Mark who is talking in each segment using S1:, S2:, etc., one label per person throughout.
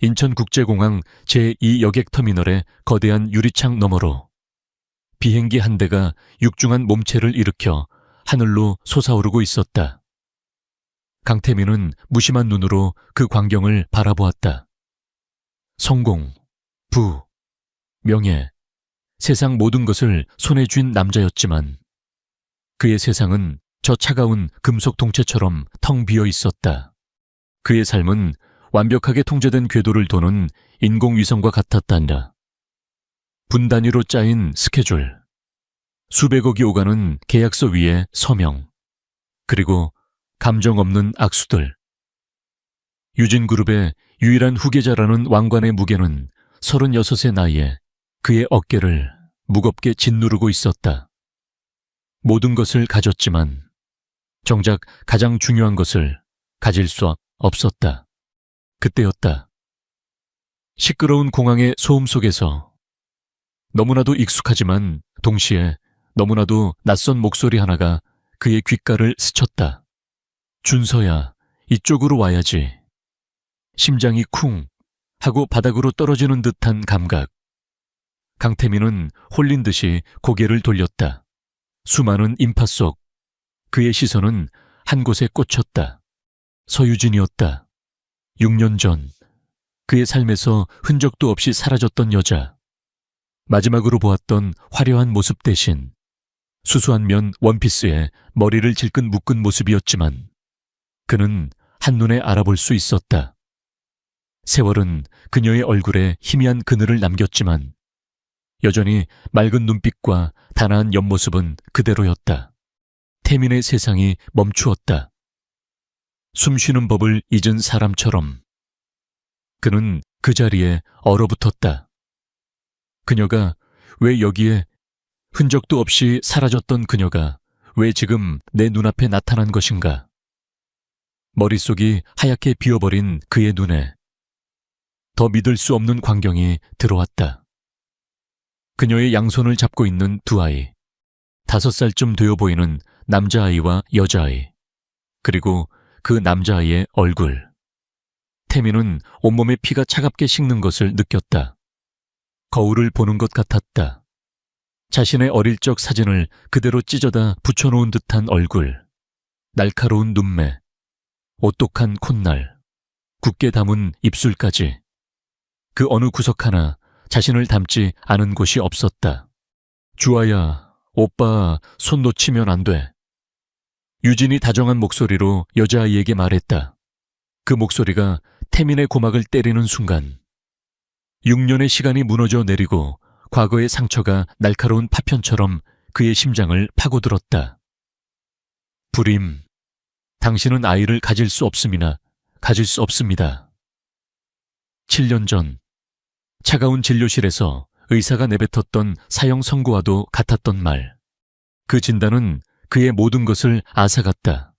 S1: 인천국제공항 제2여객터미널의 거대한 유리창 너머로 비행기 한 대가 육중한 몸체를 일으켜 하늘로 솟아오르고 있었다. 강태민은 무심한 눈으로 그 광경을 바라보았다. 성공, 부, 명예, 세상 모든 것을 손에 쥔 남자였지만 그의 세상은 저 차가운 금속 동체처럼 텅 비어 있었다. 그의 삶은 완벽하게 통제된 궤도를 도는 인공위성과 같았단다. 분 단위로 짜인 스케줄, 수백억이 오가는 계약서 위에 서명, 그리고 감정 없는 악수들. 유진그룹의 유일한 후계자라는 왕관의 무게는 36의 나이에 그의 어깨를 무겁게 짓누르고 있었다. 모든 것을 가졌지만 정작 가장 중요한 것을 가질 수 없었다. 그때였다. 시끄러운 공항의 소음 속에서 너무나도 익숙하지만 동시에 너무나도 낯선 목소리 하나가 그의 귓가를 스쳤다. 준서야, 이쪽으로 와야지. 심장이 쿵 하고 바닥으로 떨어지는 듯한 감각. 강태민은 홀린 듯이 고개를 돌렸다. 수많은 인파 속 그의 시선은 한 곳에 꽂혔다. 서유진이었다. 6년 전 그의 삶에서 흔적도 없이 사라졌던 여자. 마지막으로 보았던 화려한 모습 대신 수수한 면 원피스에 머리를 질끈 묶은 모습이었지만 그는 한눈에 알아볼 수 있었다. 세월은 그녀의 얼굴에 희미한 그늘을 남겼지만 여전히 맑은 눈빛과 단아한 옆모습은 그대로였다. 태민의 세상이 멈추었다. 숨쉬는 법을 잊은 사람처럼 그는 그 자리에 얼어붙었다. 그녀가 왜 여기에, 흔적도 없이 사라졌던 그녀가 왜 지금 내 눈앞에 나타난 것인가? 머릿속이 하얗게 비어버린 그의 눈에 더 믿을 수 없는 광경이 들어왔다. 그녀의 양손을 잡고 있는 두 아이, 5살쯤 되어 보이는 남자아이와 여자아이, 그리고 그 남자아이의 얼굴. 태민은 온몸에 피가 차갑게 식는 것을 느꼈다. 거울을 보는 것 같았다. 자신의 어릴 적 사진을 그대로 찢어다 붙여놓은 듯한 얼굴, 날카로운 눈매, 오똑한 콧날, 굳게 담은 입술까지. 그 어느 구석 하나 자신을 닮지 않은 곳이 없었다. 주아야, 오빠 손 놓치면 안 돼. 유진이 다정한 목소리로 여자아이에게 말했다. 그 목소리가 태민의 고막을 때리는 순간 6년의 시간이 무너져 내리고 과거의 상처가 날카로운 파편처럼 그의 심장을 파고들었다. 불임, 당신은 아이를 가질 수 없음이나 가질 수 없습니다. 7년 전 차가운 진료실에서 의사가 내뱉었던 사형 선고와도 같았던 말. 그 진단은 그의 모든 것을 앗아갔다.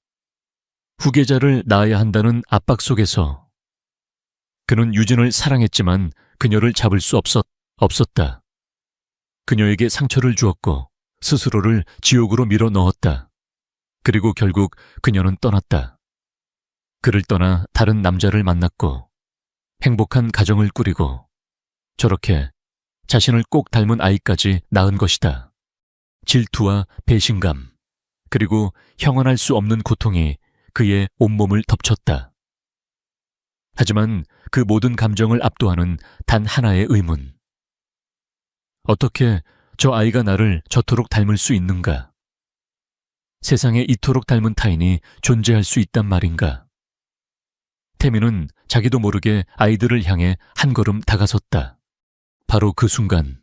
S1: 후계자를 낳아야 한다는 압박 속에서 그는 유진을 사랑했지만 그녀를 잡을 수 없었다. 그녀에게 상처를 주었고 스스로를 지옥으로 밀어 넣었다. 그리고 결국 그녀는 떠났다. 그를 떠나 다른 남자를 만났고 행복한 가정을 꾸리고 저렇게 자신을 꼭 닮은 아이까지 낳은 것이다. 질투와 배신감, 그리고 형언할 수 없는 고통이 그의 온몸을 덮쳤다. 하지만 그 모든 감정을 압도하는 단 하나의 의문. 어떻게 저 아이가 나를 저토록 닮을 수 있는가? 세상에 이토록 닮은 타인이 존재할 수 있단 말인가? 태민은 자기도 모르게 아이들을 향해 한 걸음 다가섰다. 바로 그 순간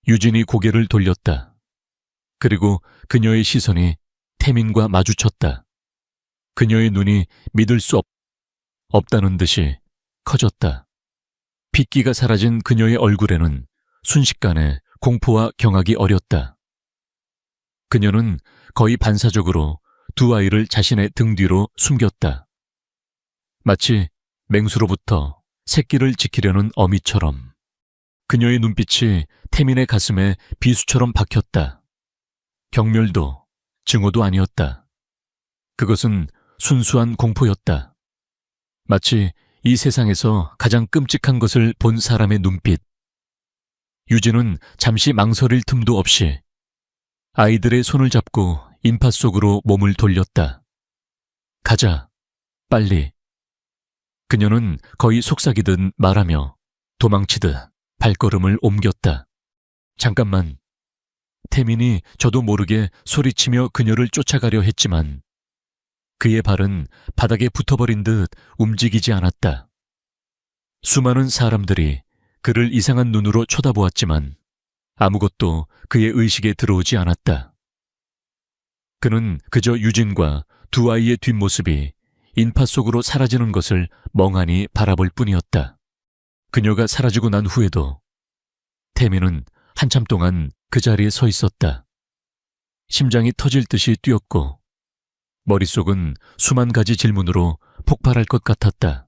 S1: 유진이 고개를 돌렸다. 그리고 그녀의 시선이 태민과 마주쳤다. 그녀의 눈이 믿을 수 없다는 듯이 커졌다. 핏기가 사라진 그녀의 얼굴에는 순식간에 공포와 경악이 어렸다. 그녀는 거의 반사적으로 두 아이를 자신의 등 뒤로 숨겼다. 마치 맹수로부터 새끼를 지키려는 어미처럼. 그녀의 눈빛이 태민의 가슴에 비수처럼 박혔다. 경멸도 증오도 아니었다. 그것은 순수한 공포였다. 마치 이 세상에서 가장 끔찍한 것을 본 사람의 눈빛. 유진은 잠시 망설일 틈도 없이 아이들의 손을 잡고 인파 속으로 몸을 돌렸다. 가자, 빨리. 그녀는 거의 속삭이듯 말하며 도망치듯 발걸음을 옮겼다. 잠깐만. 태민이 저도 모르게 소리치며 그녀를 쫓아가려 했지만 그의 발은 바닥에 붙어버린 듯 움직이지 않았다. 수많은 사람들이 그를 이상한 눈으로 쳐다보았지만 아무것도 그의 의식에 들어오지 않았다. 그는 그저 유진과 두 아이의 뒷모습이 인파 속으로 사라지는 것을 멍하니 바라볼 뿐이었다. 그녀가 사라지고 난 후에도 태민은 한참 동안 그 자리에 서 있었다. 심장이 터질 듯이 뛰었고 머릿속은 수만 가지 질문으로 폭발할 것 같았다.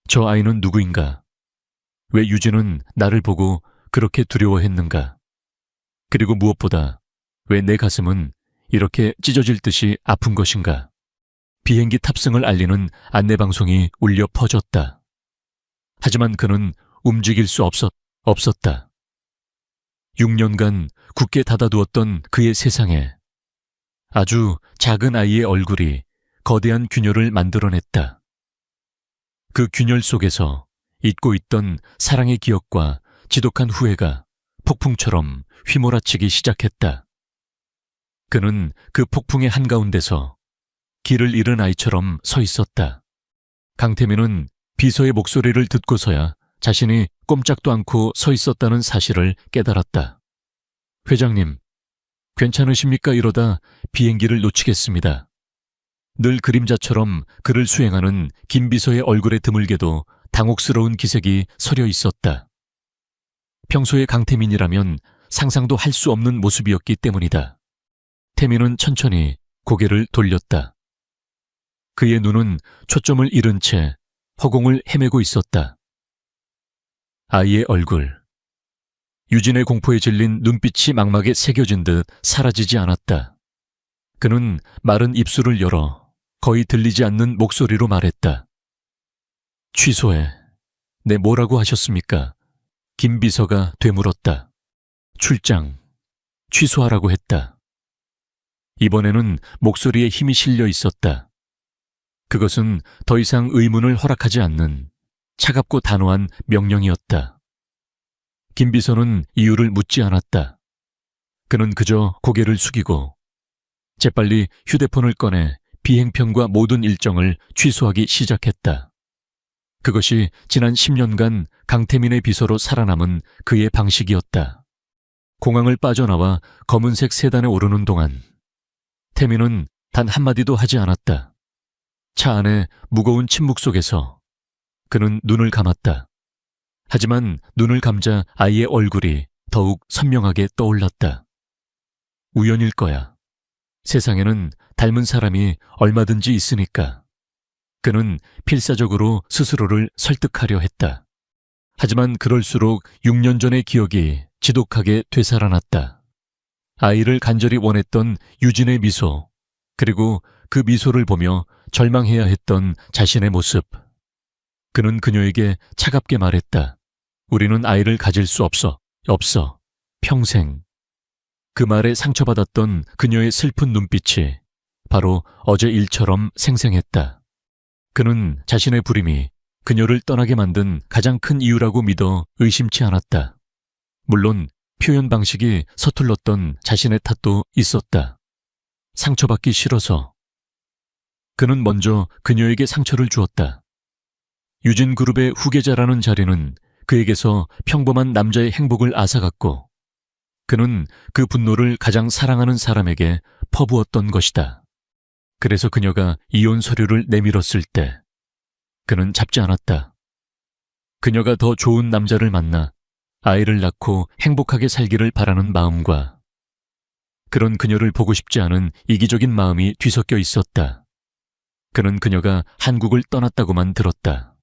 S1: 저 아이는 누구인가? 왜 유진은 나를 보고 그렇게 두려워했는가? 그리고 무엇보다 왜 내 가슴은 이렇게 찢어질 듯이 아픈 것인가? 비행기 탑승을 알리는 안내방송이 울려 퍼졌다. 하지만 그는 움직일 수 없었다. 6년간 굳게 닫아두었던 그의 세상에 아주 작은 아이의 얼굴이 거대한 균열을 만들어냈다. 그 균열 속에서 잊고 있던 사랑의 기억과 지독한 후회가 폭풍처럼 휘몰아치기 시작했다. 그는 그 폭풍의 한가운데서 길을 잃은 아이처럼 서 있었다. 강태민은 비서의 목소리를 듣고서야 자신이 꼼짝도 않고 서 있었다는 사실을 깨달았다. 회장님, 괜찮으십니까? 이러다 비행기를 놓치겠습니다. 늘 그림자처럼 그를 수행하는 김 비서의 얼굴에 드물게도 당혹스러운 기색이 서려 있었다. 평소의 강태민이라면 상상도 할 수 없는 모습이었기 때문이다. 태민은 천천히 고개를 돌렸다. 그의 눈은 초점을 잃은 채 허공을 헤매고 있었다. 아이의 얼굴. 유진의 공포에 질린 눈빛이 망막에 새겨진 듯 사라지지 않았다. 그는 마른 입술을 열어 거의 들리지 않는 목소리로 말했다. 취소해. 네, 뭐라고 하셨습니까? 김 비서가 되물었다. 출장. 취소하라고 했다. 이번에는 목소리에 힘이 실려 있었다. 그것은 더 이상 의문을 허락하지 않는 차갑고 단호한 명령이었다. 김 비서는 이유를 묻지 않았다. 그는 그저 고개를 숙이고 재빨리 휴대폰을 꺼내 비행편과 모든 일정을 취소하기 시작했다. 그것이 지난 10년간 강태민의 비서로 살아남은 그의 방식이었다. 공항을 빠져나와 검은색 세단에 오르는 동안 태민은 단 한마디도 하지 않았다. 차 안의 무거운 침묵 속에서 그는 눈을 감았다. 하지만 눈을 감자 아이의 얼굴이 더욱 선명하게 떠올랐다. 우연일 거야. 세상에는 닮은 사람이 얼마든지 있으니까. 그는 필사적으로 스스로를 설득하려 했다. 하지만 그럴수록 6년 전의 기억이 지독하게 되살아났다. 아이를 간절히 원했던 유진의 미소, 그리고 그 미소를 보며 절망해야 했던 자신의 모습. 그는 그녀에게 차갑게 말했다. 우리는 아이를 가질 수 없어. 평생. 그 말에 상처받았던 그녀의 슬픈 눈빛이 바로 어제 일처럼 생생했다. 그는 자신의 불임이 그녀를 떠나게 만든 가장 큰 이유라고 믿어 의심치 않았다. 물론 표현 방식이 서툴렀던 자신의 탓도 있었다. 상처받기 싫어서. 그는 먼저 그녀에게 상처를 주었다. 유진그룹의 후계자라는 자리는 그에게서 평범한 남자의 행복을 앗아갔고 그는 그 분노를 가장 사랑하는 사람에게 퍼부었던 것이다. 그래서 그녀가 이혼 서류를 내밀었을 때 그는 잡지 않았다. 그녀가 더 좋은 남자를 만나 아이를 낳고 행복하게 살기를 바라는 마음과 그런 그녀를 보고 싶지 않은 이기적인 마음이 뒤섞여 있었다. 그는 그녀가 한국을 떠났다고만 들었다.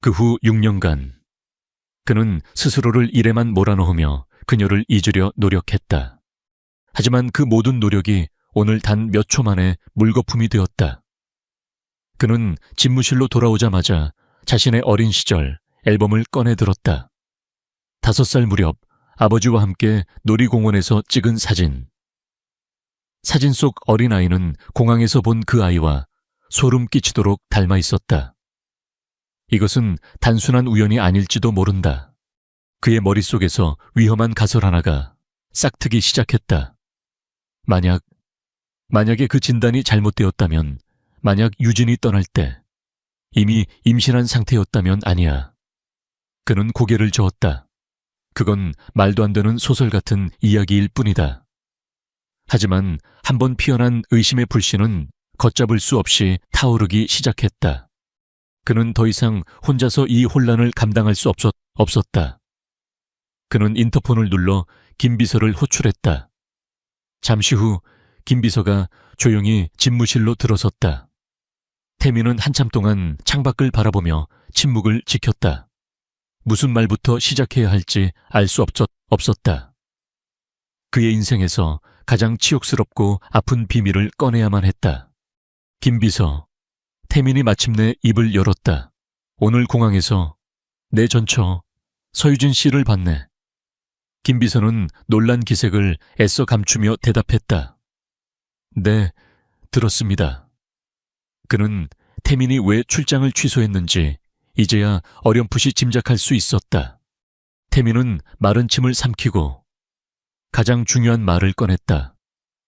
S1: 그 후 6년간 그는 스스로를 일에만 몰아넣으며 그녀를 잊으려 노력했다. 하지만 그 모든 노력이 오늘 단 몇 초 만에 물거품이 되었다. 그는 집무실로 돌아오자마자 자신의 어린 시절 앨범을 꺼내 들었다. 5살 무렵 아버지와 함께 놀이공원에서 찍은 사진. 사진 속 어린아이는 공항에서 본 그 아이와 소름 끼치도록 닮아 있었다. 이것은 단순한 우연이 아닐지도 모른다. 그의 머릿속에서 위험한 가설 하나가 싹트기 시작했다. 만약에 그 진단이 잘못되었다면, 만약 유진이 떠날 때 이미 임신한 상태였다면 아니야. 그는 고개를 저었다. 그건 말도 안 되는 소설 같은 이야기일 뿐이다. 하지만 한번 피어난 의심의 불씨는 걷잡을 수 없이 타오르기 시작했다. 그는 더 이상 혼자서 이 혼란을 감당할 수 없었다. 그는 인터폰을 눌러 김 비서를 호출했다. 잠시 후 김 비서가 조용히 집무실로 들어섰다. 태민은 한참 동안 창밖을 바라보며 침묵을 지켰다. 무슨 말부터 시작해야 할지 알 수 없었다. 그의 인생에서 가장 치욕스럽고 아픈 비밀을 꺼내야만 했다. 김 비서, 태민이 마침내 입을 열었다. 오늘 공항에서 내 전처 서유진 씨를 봤네. 김 비서는 놀란 기색을 애써 감추며 대답했다. 네, 들었습니다. 그는 태민이 왜 출장을 취소했는지 이제야 어렴풋이 짐작할 수 있었다. 태민은 마른 침을 삼키고 가장 중요한 말을 꺼냈다.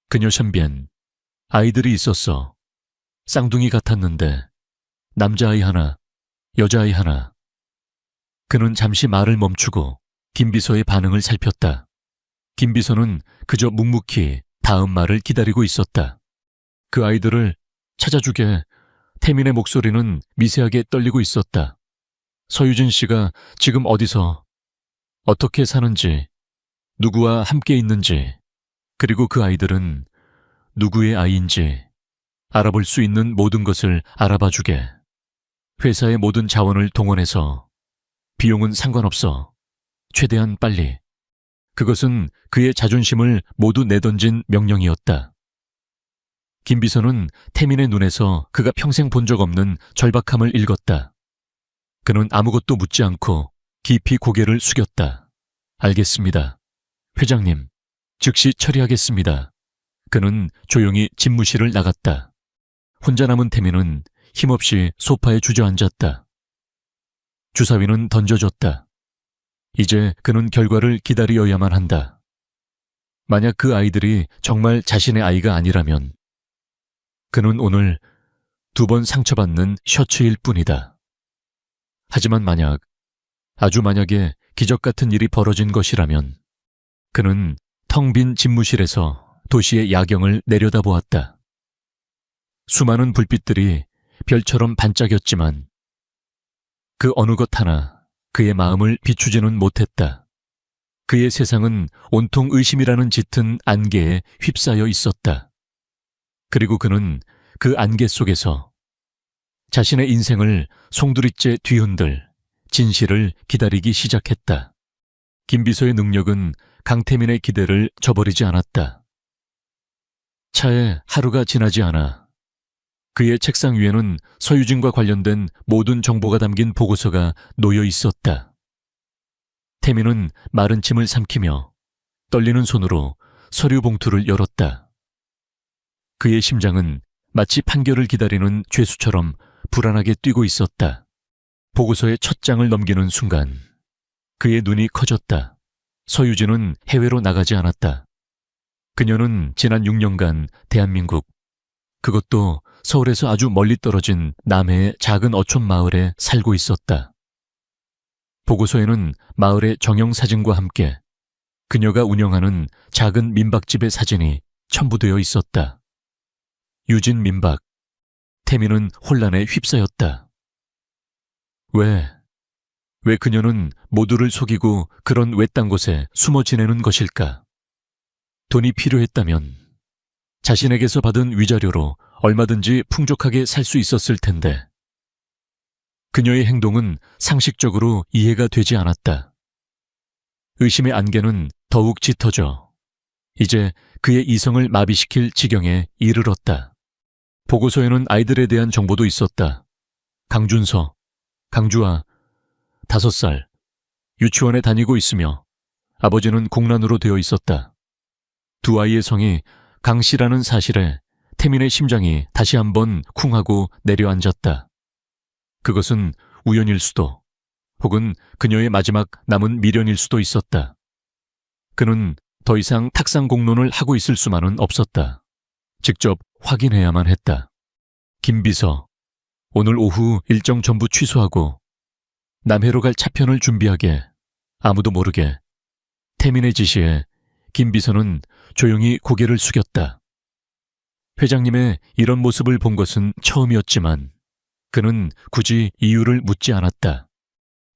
S1: 그녀身边 아이들이 있었어. 쌍둥이 같았는데 남자아이 하나, 여자아이 하나. 그는 잠시 말을 멈추고 김 비서의 반응을 살폈다. 김 비서는 그저 묵묵히 다음 말을 기다리고 있었다. 그 아이들을 찾아주게. 태민의 목소리는 미세하게 떨리고 있었다. 서유진 씨가 지금 어디서, 어떻게 사는지, 누구와 함께 있는지, 그리고 그 아이들은 누구의 아이인지 알아볼 수 있는 모든 것을 알아봐주게. 회사의 모든 자원을 동원해서, 비용은 상관없어. 최대한 빨리. 그것은 그의 자존심을 모두 내던진 명령이었다. 김 비서는 태민의 눈에서 그가 평생 본 적 없는 절박함을 읽었다. 그는 아무것도 묻지 않고 깊이 고개를 숙였다. 알겠습니다. 회장님, 즉시 처리하겠습니다. 그는 조용히 집무실을 나갔다. 혼자 남은 태민은 힘없이 소파에 주저앉았다. 주사위는 던져졌다. 이제 그는 결과를 기다려야만 한다. 만약 그 아이들이 정말 자신의 아이가 아니라면 그는 오늘 2번 상처받는 셔츠일 뿐이다. 하지만 아주 만약에 기적 같은 일이 벌어진 것이라면 그는 텅 빈 집무실에서 도시의 야경을 내려다보았다. 수많은 불빛들이 별처럼 반짝였지만 그 어느 것 하나 그의 마음을 비추지는 못했다. 그의 세상은 온통 의심이라는 짙은 안개에 휩싸여 있었다. 그리고 그는 그 안개 속에서 자신의 인생을 송두리째 뒤흔들 진실을 기다리기 시작했다. 김 비서의 능력은 강태민의 기대를 저버리지 않았다. 차에 하루가 지나지 않아 그의 책상 위에는 서유진과 관련된 모든 정보가 담긴 보고서가 놓여 있었다. 태민은 마른 침을 삼키며 떨리는 손으로 서류 봉투를 열었다. 그의 심장은 마치 판결을 기다리는 죄수처럼 불안하게 뛰고 있었다. 보고서의 첫 장을 넘기는 순간 그의 눈이 커졌다. 서유진은 해외로 나가지 않았다. 그녀는 지난 6년간 대한민국, 그것도 서울에서 아주 멀리 떨어진 남해의 작은 어촌 마을에 살고 있었다. 보고서에는 마을의 정형사진과 함께 그녀가 운영하는 작은 민박집의 사진이 첨부되어 있었다. 유진 민박. 태민은 혼란에 휩싸였다. 왜 그녀는 모두를 속이고 그런 외딴 곳에 숨어 지내는 것일까? 돈이 필요했다면 자신에게서 받은 위자료로 얼마든지 풍족하게 살 수 있었을 텐데 그녀의 행동은 상식적으로 이해가 되지 않았다. 의심의 안개는 더욱 짙어져 이제 그의 이성을 마비시킬 지경에 이르렀다. 보고서에는 아이들에 대한 정보도 있었다. 강준서, 강주아, 5살, 유치원에 다니고 있으며 아버지는 공란으로 되어 있었다. 두 아이의 성이 강씨라는 사실에 태민의 심장이 다시 한번 쿵하고 내려앉았다. 그것은 우연일 수도, 혹은 그녀의 마지막 남은 미련일 수도 있었다. 그는 더 이상 탁상 공론을 하고 있을 수만은 없었다. 직접 확인해야만 했다. 김비서, 오늘 오후 일정 전부 취소하고 남해로 갈 차편을 준비하게. 아무도 모르게. 태민의 지시에 김비서는 조용히 고개를 숙였다. 회장님의 이런 모습을 본 것은 처음이었지만 그는 굳이 이유를 묻지 않았다.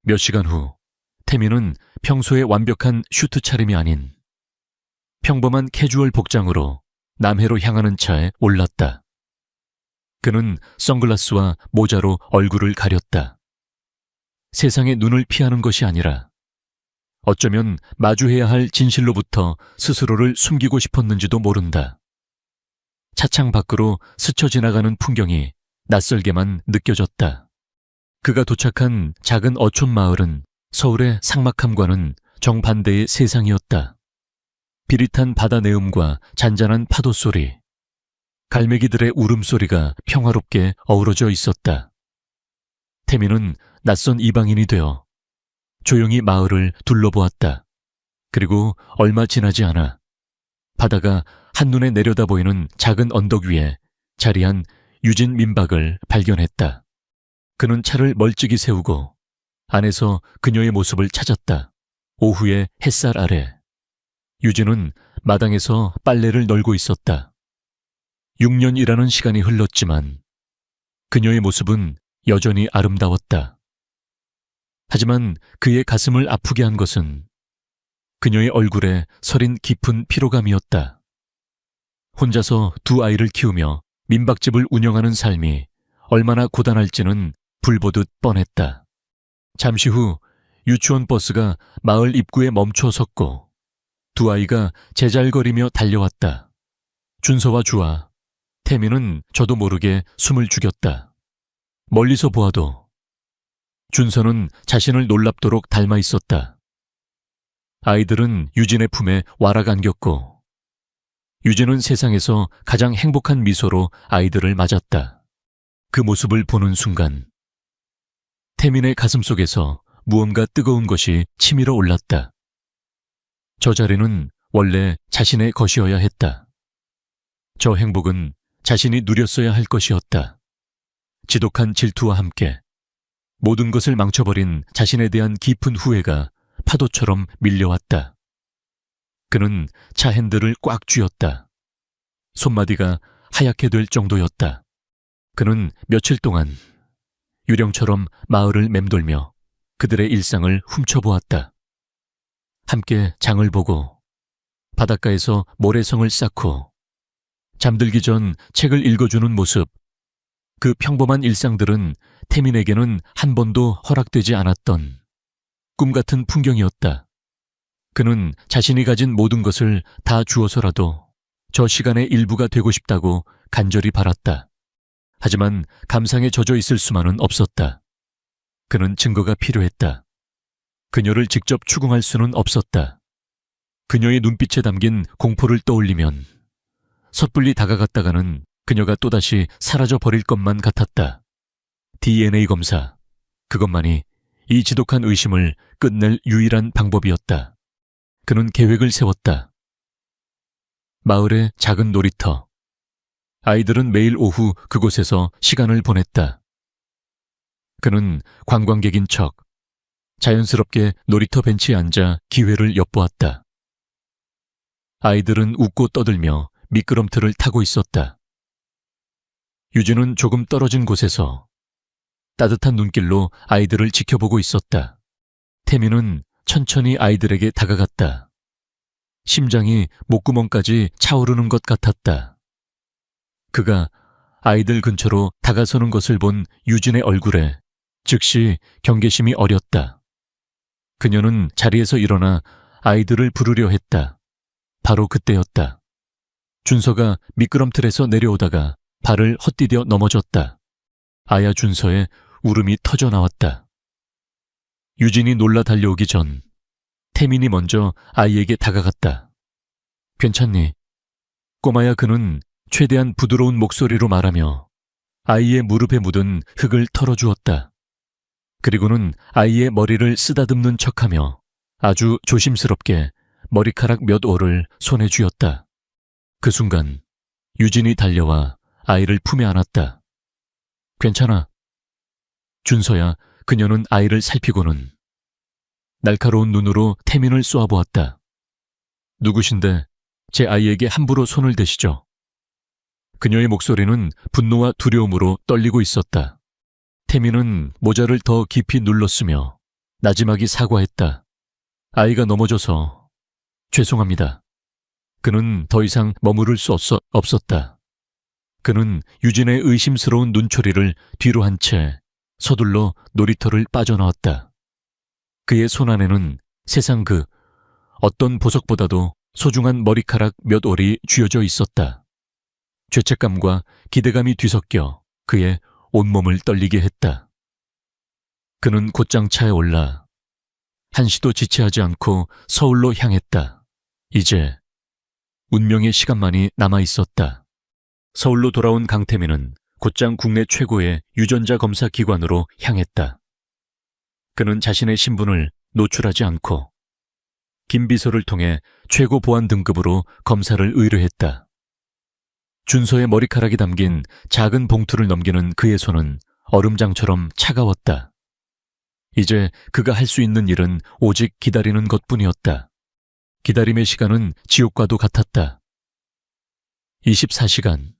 S1: 몇 시간 후 태민은 평소의 완벽한 슈트 차림이 아닌 평범한 캐주얼 복장으로 남해로 향하는 차에 올랐다. 그는 선글라스와 모자로 얼굴을 가렸다. 세상의 눈을 피하는 것이 아니라 어쩌면 마주해야 할 진실로부터 스스로를 숨기고 싶었는지도 모른다. 차창 밖으로 스쳐 지나가는 풍경이 낯설게만 느껴졌다. 그가 도착한 작은 어촌 마을은 서울의 삭막함과는 정반대의 세상이었다. 비릿한 바다 내음과 잔잔한 파도 소리, 갈매기들의 울음소리가 평화롭게 어우러져 있었다. 태민은 낯선 이방인이 되어 조용히 마을을 둘러보았다. 그리고 얼마 지나지 않아 바다가 한눈에 내려다 보이는 작은 언덕 위에 자리한 유진 민박을 발견했다. 그는 차를 멀찍이 세우고 안에서 그녀의 모습을 찾았다. 오후의 햇살 아래 유진은 마당에서 빨래를 널고 있었다. 6년이라는 시간이 흘렀지만 그녀의 모습은 여전히 아름다웠다. 하지만 그의 가슴을 아프게 한 것은 그녀의 얼굴에 서린 깊은 피로감이었다. 혼자서 두 아이를 키우며 민박집을 운영하는 삶이 얼마나 고단할지는 불보듯 뻔했다. 잠시 후 유치원 버스가 마을 입구에 멈춰 섰고 두 아이가 제잘거리며 달려왔다. 준서와 주아, 태민은 저도 모르게 숨을 죽였다. 멀리서 보아도 준서는 자신을 놀랍도록 닮아 있었다. 아이들은 유진의 품에 와락 안겼고 유진은 세상에서 가장 행복한 미소로 아이들을 맞았다. 그 모습을 보는 순간 태민의 가슴속에서 무언가 뜨거운 것이 치밀어 올랐다. 저 자리는 원래 자신의 것이어야 했다. 저 행복은 자신이 누렸어야 할 것이었다. 지독한 질투와 함께 모든 것을 망쳐버린 자신에 대한 깊은 후회가 파도처럼 밀려왔다. 그는 차 핸들을 꽉 쥐었다. 손마디가 하얗게 될 정도였다. 그는 며칠 동안 유령처럼 마을을 맴돌며 그들의 일상을 훔쳐보았다. 함께 장을 보고 바닷가에서 모래성을 쌓고 잠들기 전 책을 읽어주는 모습, 그 평범한 일상들은 태민에게는 한 번도 허락되지 않았던 꿈같은 풍경이었다. 그는 자신이 가진 모든 것을 다 주어서라도 저 시간의 일부가 되고 싶다고 간절히 바랐다. 하지만 감상에 젖어 있을 수만은 없었다. 그는 증거가 필요했다. 그녀를 직접 추궁할 수는 없었다. 그녀의 눈빛에 담긴 공포를 떠올리면 섣불리 다가갔다가는 그녀가 또다시 사라져버릴 것만 같았다. DNA 검사, 그것만이 이 지독한 의심을 끝낼 유일한 방법이었다. 그는 계획을 세웠다. 마을의 작은 놀이터. 아이들은 매일 오후 그곳에서 시간을 보냈다. 그는 관광객인 척 자연스럽게 놀이터 벤치에 앉아 기회를 엿보았다. 아이들은 웃고 떠들며 미끄럼틀을 타고 있었다. 유진은 조금 떨어진 곳에서 따뜻한 눈길로 아이들을 지켜보고 있었다. 태민은 천천히 아이들에게 다가갔다. 심장이 목구멍까지 차오르는 것 같았다. 그가 아이들 근처로 다가서는 것을 본 유진의 얼굴에 즉시 경계심이 어렸다. 그녀는 자리에서 일어나 아이들을 부르려 했다. 바로 그때였다. 준서가 미끄럼틀에서 내려오다가 발을 헛디뎌 넘어졌다. 아야 준서의 울음이 터져 나왔다. 유진이 놀라 달려오기 전 태민이 먼저 아이에게 다가갔다. 괜찮니? 꼬마야. 그는 최대한 부드러운 목소리로 말하며 아이의 무릎에 묻은 흙을 털어주었다. 그리고는 아이의 머리를 쓰다듬는 척하며 아주 조심스럽게 머리카락 몇 올을 손에 쥐었다. 그 순간 유진이 달려와 아이를 품에 안았다. 괜찮아. 준서야. 그녀는 아이를 살피고는 날카로운 눈으로 태민을 쏘아보았다. 누구신데 제 아이에게 함부로 손을 대시죠? 그녀의 목소리는 분노와 두려움으로 떨리고 있었다. 태민은 모자를 더 깊이 눌렀으며 나지막이 사과했다. 아이가 넘어져서 죄송합니다. 그는 더 이상 머무를 수 없었다. 그는 유진의 의심스러운 눈초리를 뒤로 한 채 서둘러 놀이터를 빠져나왔다. 그의 손 안에는 세상 그 어떤 보석보다도 소중한 머리카락 몇 올이 쥐어져 있었다. 죄책감과 기대감이 뒤섞여 그의 온몸을 떨리게 했다. 그는 곧장 차에 올라 한시도 지체하지 않고 서울로 향했다. 이제 운명의 시간만이 남아 있었다. 서울로 돌아온 강태민은 곧장 국내 최고의 유전자 검사 기관으로 향했다. 그는 자신의 신분을 노출하지 않고 김 비서를 통해 최고 보안 등급으로 검사를 의뢰했다. 준서의 머리카락이 담긴 작은 봉투를 넘기는 그의 손은 얼음장처럼 차가웠다. 이제 그가 할 수 있는 일은 오직 기다리는 것뿐이었다. 기다림의 시간은 지옥과도 같았다. 24시간.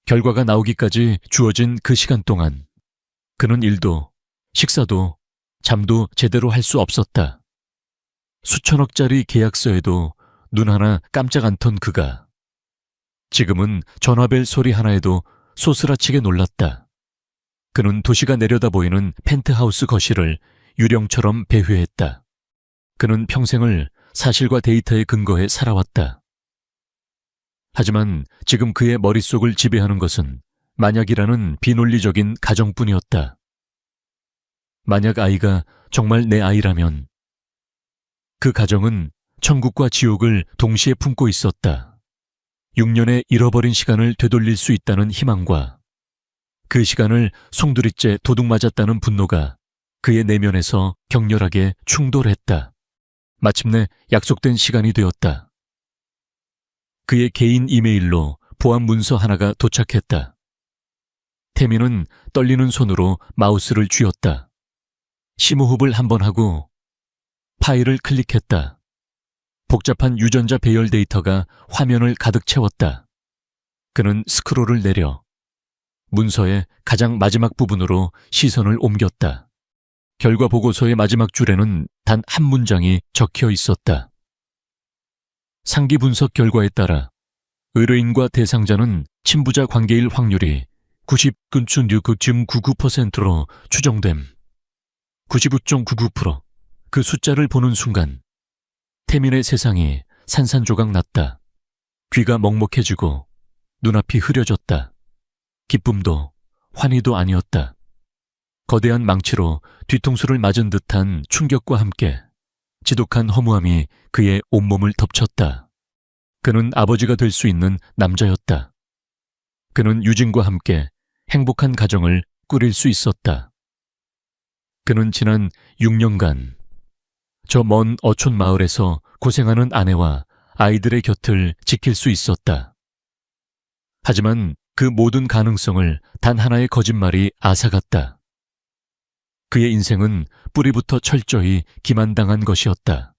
S1: 결과가 나오기까지 주어진 그 시간 동안 그는 일도, 식사도, 잠도 제대로 할 수 없었다. 수천억짜리 계약서에도 눈 하나 깜짝 안 턴 그가 지금은 전화벨 소리 하나에도 소스라치게 놀랐다. 그는 도시가 내려다 보이는 펜트하우스 거실을 유령처럼 배회했다. 그는 평생을 사실과 데이터에 근거해 살아왔다. 하지만 지금 그의 머릿속을 지배하는 것은 만약이라는 비논리적인 가정뿐이었다. 만약 아이가 정말 내 아이라면 그 가정은 천국과 지옥을 동시에 품고 있었다. 6년의 잃어버린 시간을 되돌릴 수 있다는 희망과 그 시간을 송두리째 도둑 맞았다는 분노가 그의 내면에서 격렬하게 충돌했다. 마침내 약속된 시간이 되었다. 그의 개인 이메일로 보안 문서 하나가 도착했다. 태민은 떨리는 손으로 마우스를 쥐었다. 심호흡을 한번 하고 파일을 클릭했다. 복잡한 유전자 배열 데이터가 화면을 가득 채웠다. 그는 스크롤을 내려 문서의 가장 마지막 부분으로 시선을 옮겼다. 결과 보고서의 마지막 줄에는 단 한 문장이 적혀 있었다. 상기 분석 결과에 따라 의뢰인과 대상자는 친부자 관계일 확률이 99.99%로 추정됨. 99.99%. 그 숫자를 보는 순간 태민의 세상이 산산조각 났다. 귀가 먹먹해지고 눈앞이 흐려졌다. 기쁨도 환희도 아니었다. 거대한 망치로 뒤통수를 맞은 듯한 충격과 함께 지독한 허무함이 그의 온몸을 덮쳤다. 그는 아버지가 될 수 있는 남자였다. 그는 유진과 함께 행복한 가정을 꾸릴 수 있었다. 그는 지난 6년간 저 먼 어촌 마을에서 고생하는 아내와 아이들의 곁을 지킬 수 있었다. 하지만 그 모든 가능성을 단 하나의 거짓말이 앗아갔다. 그의 인생은 뿌리부터 철저히 기만당한 것이었다.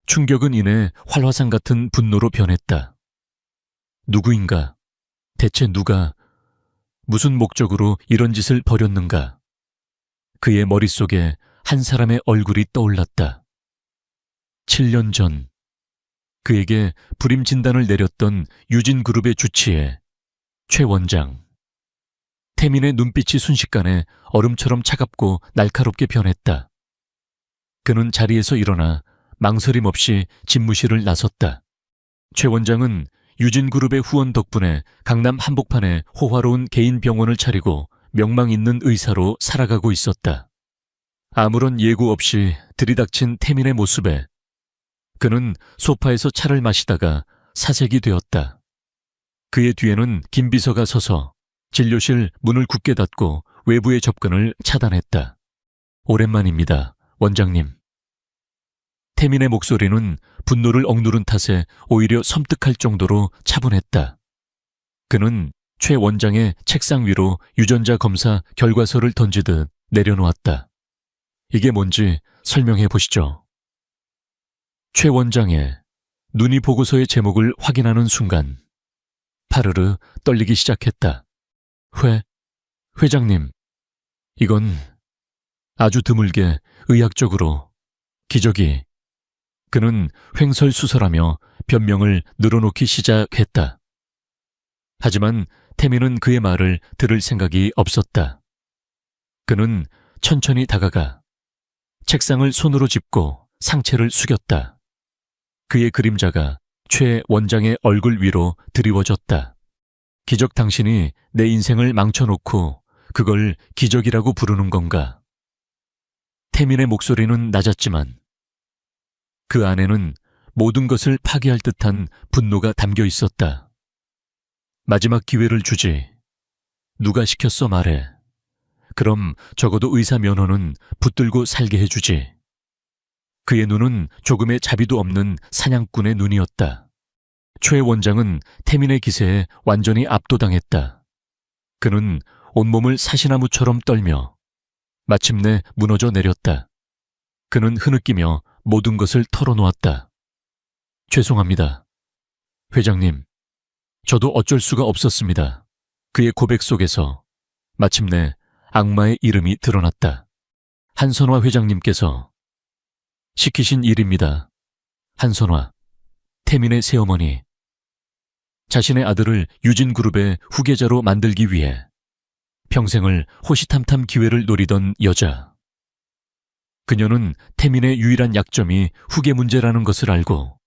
S1: 충격은 이내 활화산 같은 분노로 변했다. 누구인가? 대체 누가 무슨 목적으로 이런 짓을 벌였는가? 그의 머릿속에 한 사람의 얼굴이 떠올랐다. 7년 전 그에게 불임 진단을 내렸던 유진그룹의 주치의 최 원장. 태민의 눈빛이 순식간에 얼음처럼 차갑고 날카롭게 변했다. 그는 자리에서 일어나 망설임 없이 집무실을 나섰다. 최 원장은 유진그룹의 후원 덕분에 강남 한복판에 호화로운 개인 병원을 차리고 명망 있는 의사로 살아가고 있었다. 아무런 예고 없이 들이닥친 태민의 모습에 그는 소파에서 차를 마시다가 사색이 되었다. 그의 뒤에는 김 비서가 서서 진료실 문을 굳게 닫고 외부의 접근을 차단했다. 오랜만입니다, 원장님. 태민의 목소리는 분노를 억누른 탓에 오히려 섬뜩할 정도로 차분했다. 그는 최 원장의 책상 위로 유전자 검사 결과서를 던지듯 내려놓았다. 이게 뭔지 설명해 보시죠. 최 원장의 눈이 보고서의 제목을 확인하는 순간 파르르 떨리기 시작했다. 회장님, 이건 아주 드물게 의학적으로 기적이. 그는 횡설수설하며 변명을 늘어놓기 시작했다. 하지만 태민은 그의 말을 들을 생각이 없었다. 그는 천천히 다가가 책상을 손으로 짚고 상체를 숙였다. 그의 그림자가 최 원장의 얼굴 위로 드리워졌다. 기적 당신이 내 인생을 망쳐놓고 그걸 기적이라고 부르는 건가? 태민의 목소리는 낮았지만 그 안에는 모든 것을 파괴할 듯한 분노가 담겨 있었다. 마지막 기회를 주지. 누가 시켰어 말해. 그럼 적어도 의사 면허는 붙들고 살게 해주지. 그의 눈은 조금의 자비도 없는 사냥꾼의 눈이었다. 최 원장은 태민의 기세에 완전히 압도당했다. 그는 온몸을 사시나무처럼 떨며 마침내 무너져 내렸다. 그는 흐느끼며 모든 것을 털어놓았다. 죄송합니다. 회장님, 저도 어쩔 수가 없었습니다. 그의 고백 속에서 마침내 악마의 이름이 드러났다. 한선화 회장님께서 시키신 일입니다. 한선화, 태민의 새어머니. 자신의 아들을 유진그룹의 후계자로 만들기 위해 평생을 호시탐탐 기회를 노리던 여자. 그녀는 태민의 유일한 약점이 후계 문제라는 것을 알고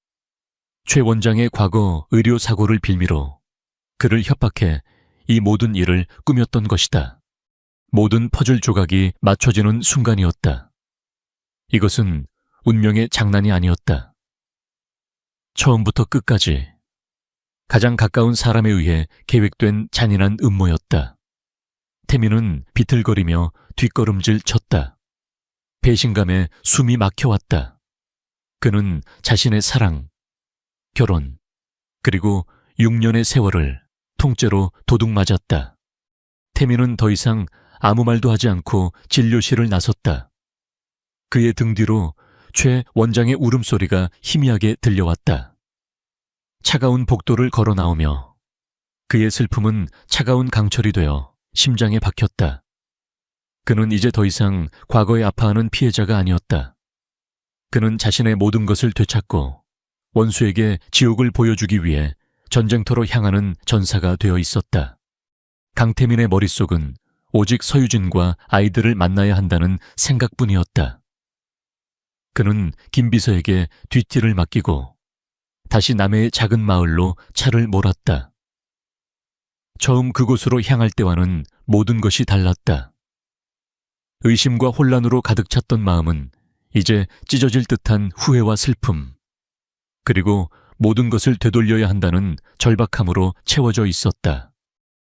S1: 최 원장의 과거 의료 사고를 빌미로 그를 협박해 이 모든 일을 꾸몄던 것이다. 모든 퍼즐 조각이 맞춰지는 순간이었다. 이것은 운명의 장난이 아니었다. 처음부터 끝까지 가장 가까운 사람에 의해 계획된 잔인한 음모였다. 태민은 비틀거리며 뒷걸음질 쳤다. 배신감에 숨이 막혀왔다. 그는 자신의 사랑, 결혼, 그리고 6년의 세월을 통째로 도둑맞았다. 태민은 더 이상 아무 말도 하지 않고 진료실을 나섰다. 그의 등 뒤로 최 원장의 울음소리가 희미하게 들려왔다. 차가운 복도를 걸어 나오며 그의 슬픔은 차가운 강철이 되어 심장에 박혔다. 그는 이제 더 이상 과거에 아파하는 피해자가 아니었다. 그는 자신의 모든 것을 되찾고 원수에게 지옥을 보여주기 위해 전쟁터로 향하는 전사가 되어 있었다. 강태민의 머릿속은 오직 서유진과 아이들을 만나야 한다는 생각뿐이었다. 그는 김 비서에게 뒷길을 맡기고 다시 남해의 작은 마을로 차를 몰았다. 처음 그곳으로 향할 때와는 모든 것이 달랐다. 의심과 혼란으로 가득 찼던 마음은 이제 찢어질 듯한 후회와 슬픔, 그리고 모든 것을 되돌려야 한다는 절박함으로 채워져 있었다.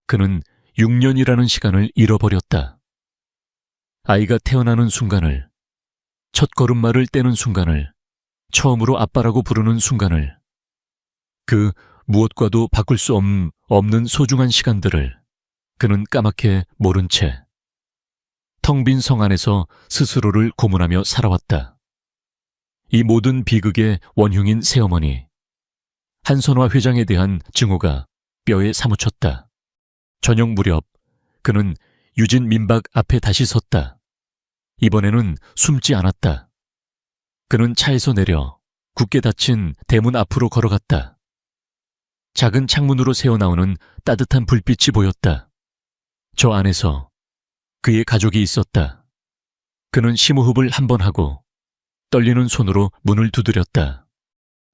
S1: 그는 6년이라는 시간을 잃어버렸다. 아이가 태어나는 순간을, 첫 걸음마를 떼는 순간을, 처음으로 아빠라고 부르는 순간을, 그 무엇과도 바꿀 수 없는 소중한 시간들을 그는 까맣게 모른 채 텅 빈 성 안에서 스스로를 고문하며 살아왔다. 이 모든 비극의 원흉인 새어머니, 한선화 회장에 대한 증오가 뼈에 사무쳤다. 저녁 무렵 그는 유진 민박 앞에 다시 섰다. 이번에는 숨지 않았다. 그는 차에서 내려 굳게 닫힌 대문 앞으로 걸어갔다. 작은 창문으로 새어나오는 따뜻한 불빛이 보였다. 저 안에서 그의 가족이 있었다. 그는 심호흡을 한 번 하고 떨리는 손으로 문을 두드렸다.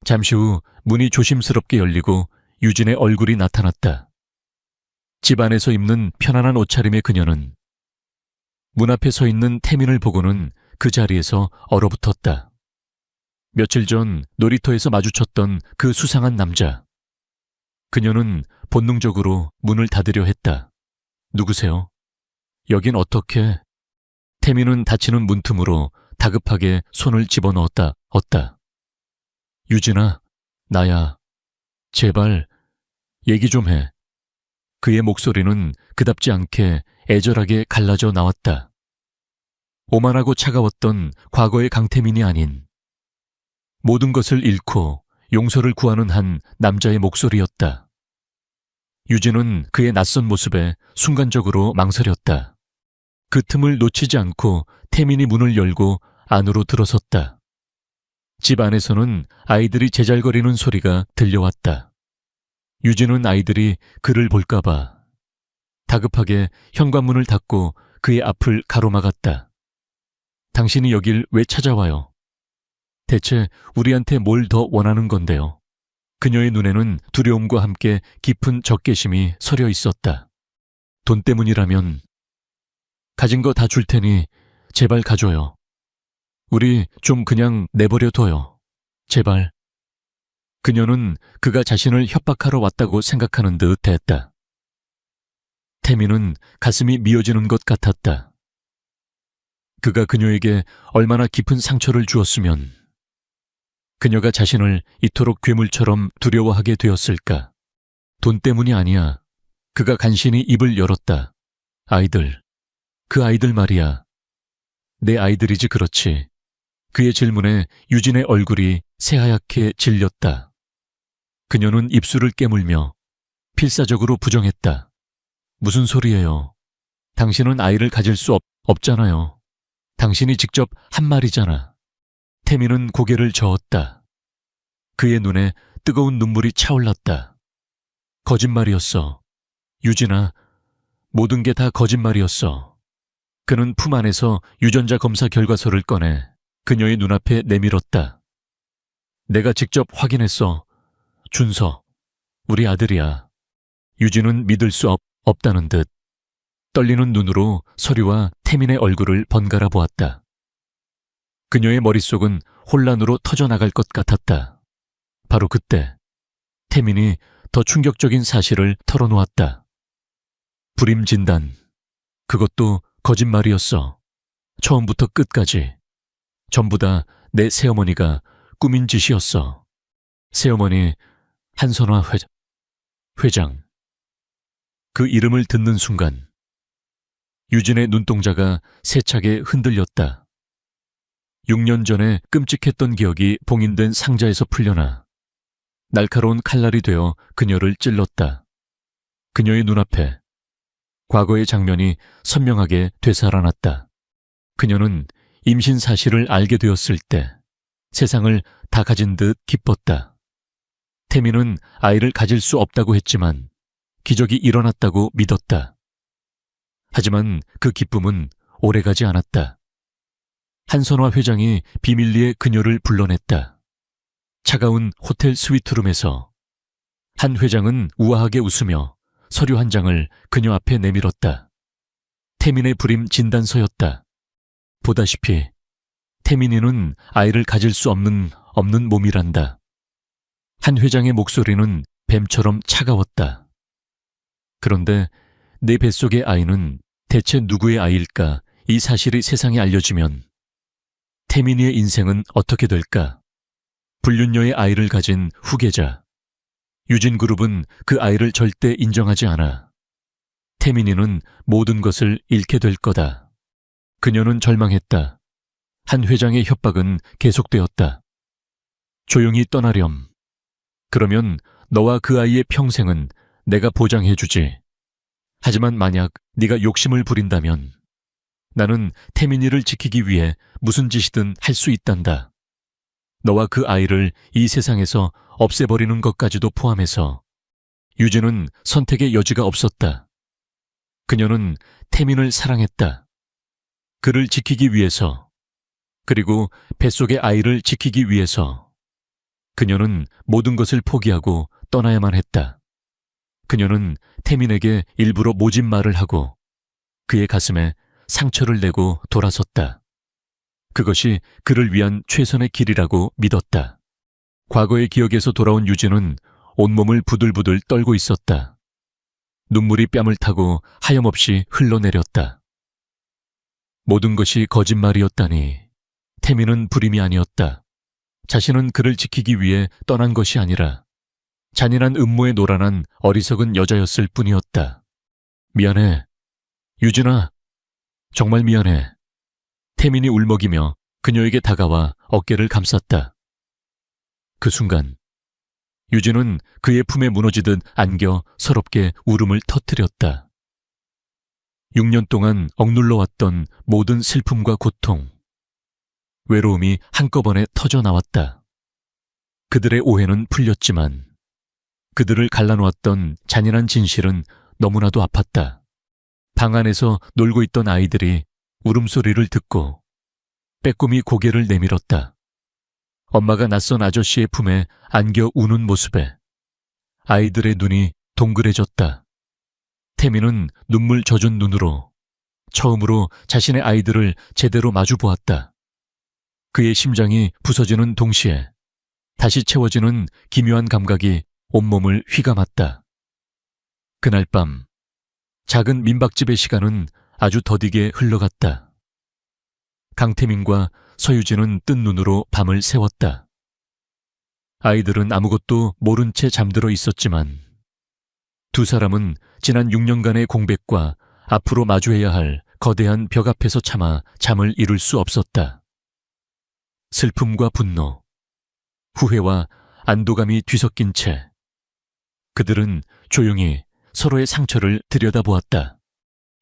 S1: 잠시 후 문이 조심스럽게 열리고 유진의 얼굴이 나타났다. 집 안에서 입는 편안한 옷차림의 그녀는 문 앞에 서 있는 태민을 보고는 그 자리에서 얼어붙었다. 며칠 전 놀이터에서 마주쳤던 그 수상한 남자. 그녀는 본능적으로 문을 닫으려 했다. 누구세요? 여긴 어떻게? 태민은 닫히는 문틈으로 다급하게 손을 집어넣었다. 유진아, 나야. 제발 얘기 좀 해. 그의 목소리는 그답지 않게 애절하게 갈라져 나왔다. 오만하고 차가웠던 과거의 강태민이 아닌 모든 것을 잃고 용서를 구하는 한 남자의 목소리였다. 유진은 그의 낯선 모습에 순간적으로 망설였다. 그 틈을 놓치지 않고 태민이 문을 열고 안으로 들어섰다. 집 안에서는 아이들이 제잘거리는 소리가 들려왔다. 유진은 아이들이 그를 볼까봐 다급하게 현관문을 닫고 그의 앞을 가로막았다. 당신이 여길 왜 찾아와요? 대체 우리한테 뭘 더 원하는 건데요? 그녀의 눈에는 두려움과 함께 깊은 적개심이 서려 있었다. 돈 때문이라면 가진 거 다 줄 테니 제발 가줘요. 우리 좀 그냥 내버려 둬요. 제발. 그녀는 그가 자신을 협박하러 왔다고 생각하는 듯 했다. 태민은 가슴이 미어지는 것 같았다. 그가 그녀에게 얼마나 깊은 상처를 주었으면 그녀가 자신을 이토록 괴물처럼 두려워하게 되었을까. 돈 때문이 아니야. 그가 간신히 입을 열었다. 아이들. 그 아이들 말이야. 내 아이들이지 그렇지. 그의 질문에 유진의 얼굴이 새하얗게 질렸다. 그녀는 입술을 깨물며 필사적으로 부정했다. 무슨 소리예요? 당신은 아이를 가질 수 없잖아요. 당신이 직접 한 말이잖아. 태민은 고개를 저었다. 그의 눈에 뜨거운 눈물이 차올랐다. 거짓말이었어. 유진아, 모든 게 다 거짓말이었어. 그는 품 안에서 유전자 검사 결과서를 꺼내 그녀의 눈앞에 내밀었다. 내가 직접 확인했어. 준서, 우리 아들이야. 유진은 믿을 수 없다는 듯 떨리는 눈으로 서류와 태민의 얼굴을 번갈아 보았다. 그녀의 머릿속은 혼란으로 터져나갈 것 같았다. 바로 그때 태민이 더 충격적인 사실을 털어놓았다. 불임 진단. 그것도 거짓말이었어. 처음부터 끝까지. 전부 다 내 새어머니가 꾸민 짓이었어. 새어머니 한선화 회장. 그 이름을 듣는 순간 유진의 눈동자가 세차게 흔들렸다. 6년 전에 끔찍했던 기억이 봉인된 상자에서 풀려나 날카로운 칼날이 되어 그녀를 찔렀다. 그녀의 눈앞에 과거의 장면이 선명하게 되살아났다. 그녀는 임신 사실을 알게 되었을 때 세상을 다 가진 듯 기뻤다. 태민은 아이를 가질 수 없다고 했지만 기적이 일어났다고 믿었다. 하지만 그 기쁨은 오래가지 않았다. 한선화 회장이 비밀리에 그녀를 불러냈다. 차가운 호텔 스위트룸에서 한 회장은 우아하게 웃으며 서류 한 장을 그녀 앞에 내밀었다. 태민의 불임 진단서였다. 보다시피 태민이는 아이를 가질 수 없는 몸이란다. 한 회장의 목소리는 뱀처럼 차가웠다. 그런데 내 뱃속의 아이는 대체 누구의 아이일까? 이 사실이 세상에 알려지면 태민이의 인생은 어떻게 될까? 불륜녀의 아이를 가진 후계자. 유진그룹은 그 아이를 절대 인정하지 않아. 태민이는 모든 것을 잃게 될 거다. 그녀는 절망했다. 한 회장의 협박은 계속되었다. 조용히 떠나렴. 그러면 너와 그 아이의 평생은 내가 보장해주지. 하지만 만약 네가 욕심을 부린다면 나는 태민이를 지키기 위해 무슨 짓이든 할 수 있단다. 너와 그 아이를 이 세상에서 없애버리는 것까지도 포함해서. 유진은 선택의 여지가 없었다. 그녀는 태민을 사랑했다. 그를 지키기 위해서, 그리고 뱃속의 아이를 지키기 위해서 그녀는 모든 것을 포기하고 떠나야만 했다. 그녀는 태민에게 일부러 모진 말을 하고 그의 가슴에 상처를 내고 돌아섰다. 그것이 그를 위한 최선의 길이라고 믿었다. 과거의 기억에서 돌아온 유진은 온몸을 부들부들 떨고 있었다. 눈물이 뺨을 타고 하염없이 흘러내렸다. 모든 것이 거짓말이었다니. 태민은 불임이 아니었다. 자신은 그를 지키기 위해 떠난 것이 아니라 잔인한 음모에 노란한 어리석은 여자였을 뿐이었다. 미안해. 유진아, 정말 미안해. 태민이 울먹이며 그녀에게 다가와 어깨를 감쌌다. 그 순간 유진은 그의 품에 무너지듯 안겨 서럽게 울음을 터뜨렸다. 6년 동안 억눌러왔던 모든 슬픔과 고통, 외로움이 한꺼번에 터져 나왔다. 그들의 오해는 풀렸지만 그들을 갈라놓았던 잔인한 진실은 너무나도 아팠다. 방 안에서 놀고 있던 아이들이 울음소리를 듣고 빼꼼히 고개를 내밀었다. 엄마가 낯선 아저씨의 품에 안겨 우는 모습에 아이들의 눈이 동그래졌다. 태민은 눈물 젖은 눈으로 처음으로 자신의 아이들을 제대로 마주 보았다. 그의 심장이 부서지는 동시에 다시 채워지는 기묘한 감각이 온몸을 휘감았다. 그날 밤 작은 민박집의 시간은 아주 더디게 흘러갔다. 강태민과 서유진은 뜬 눈으로 밤을 새웠다. 아이들은 아무것도 모른 채 잠들어 있었지만 두 사람은 지난 6년간의 공백과 앞으로 마주해야 할 거대한 벽 앞에서 차마 잠을 이룰 수 없었다. 슬픔과 분노, 후회와 안도감이 뒤섞인 채 그들은 조용히 서로의 상처를 들여다보았다.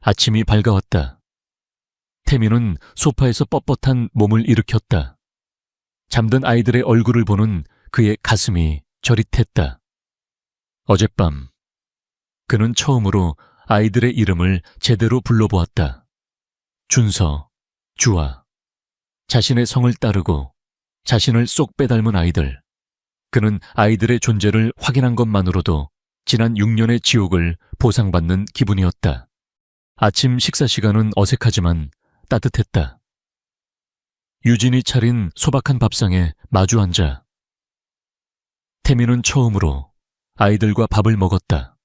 S1: 아침이 밝아왔다. 태민은 소파에서 뻣뻣한 몸을 일으켰다. 잠든 아이들의 얼굴을 보는 그의 가슴이 저릿했다. 어젯밤 그는 처음으로 아이들의 이름을 제대로 불러보았다. 준서, 주아, 자신의 성을 따르고 자신을 쏙 빼닮은 아이들. 그는 아이들의 존재를 확인한 것만으로도 지난 6년의 지옥을 보상받는 기분이었다. 아침 식사 시간은 어색하지만 따뜻했다. 유진이 차린 소박한 밥상에 마주 앉아 태민은 처음으로 아이들과 밥을 먹었다.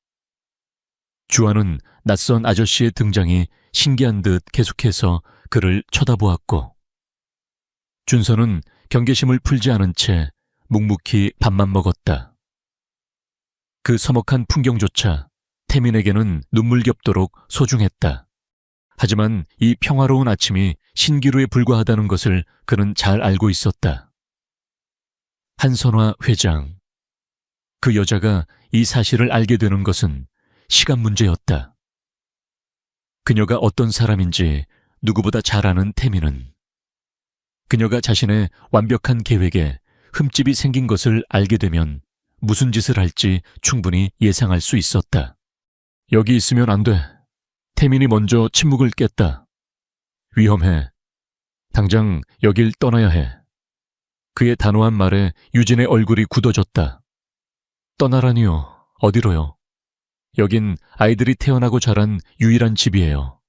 S1: 주아는 낯선 아저씨의 등장이 신기한 듯 계속해서 그를 쳐다보았고 준서는 경계심을 풀지 않은 채 묵묵히 밥만 먹었다. 그 서먹한 풍경조차 태민에게는 눈물겹도록 소중했다. 하지만 이 평화로운 아침이 신기루에 불과하다는 것을 그는 잘 알고 있었다. 한선화 회장. 그 여자가 이 사실을 알게 되는 것은 시간 문제였다. 그녀가 어떤 사람인지 누구보다 잘 아는 태민은 그녀가 자신의 완벽한 계획에 흠집이 생긴 것을 알게 되면 무슨 짓을 할지 충분히 예상할 수 있었다. 여기 있으면 안 돼. 태민이 먼저 침묵을 깼다. 위험해. 당장 여길 떠나야 해. 그의 단호한 말에 유진의 얼굴이 굳어졌다. 떠나라니요. 어디로요? 여긴 아이들이 태어나고 자란 유일한 집이에요.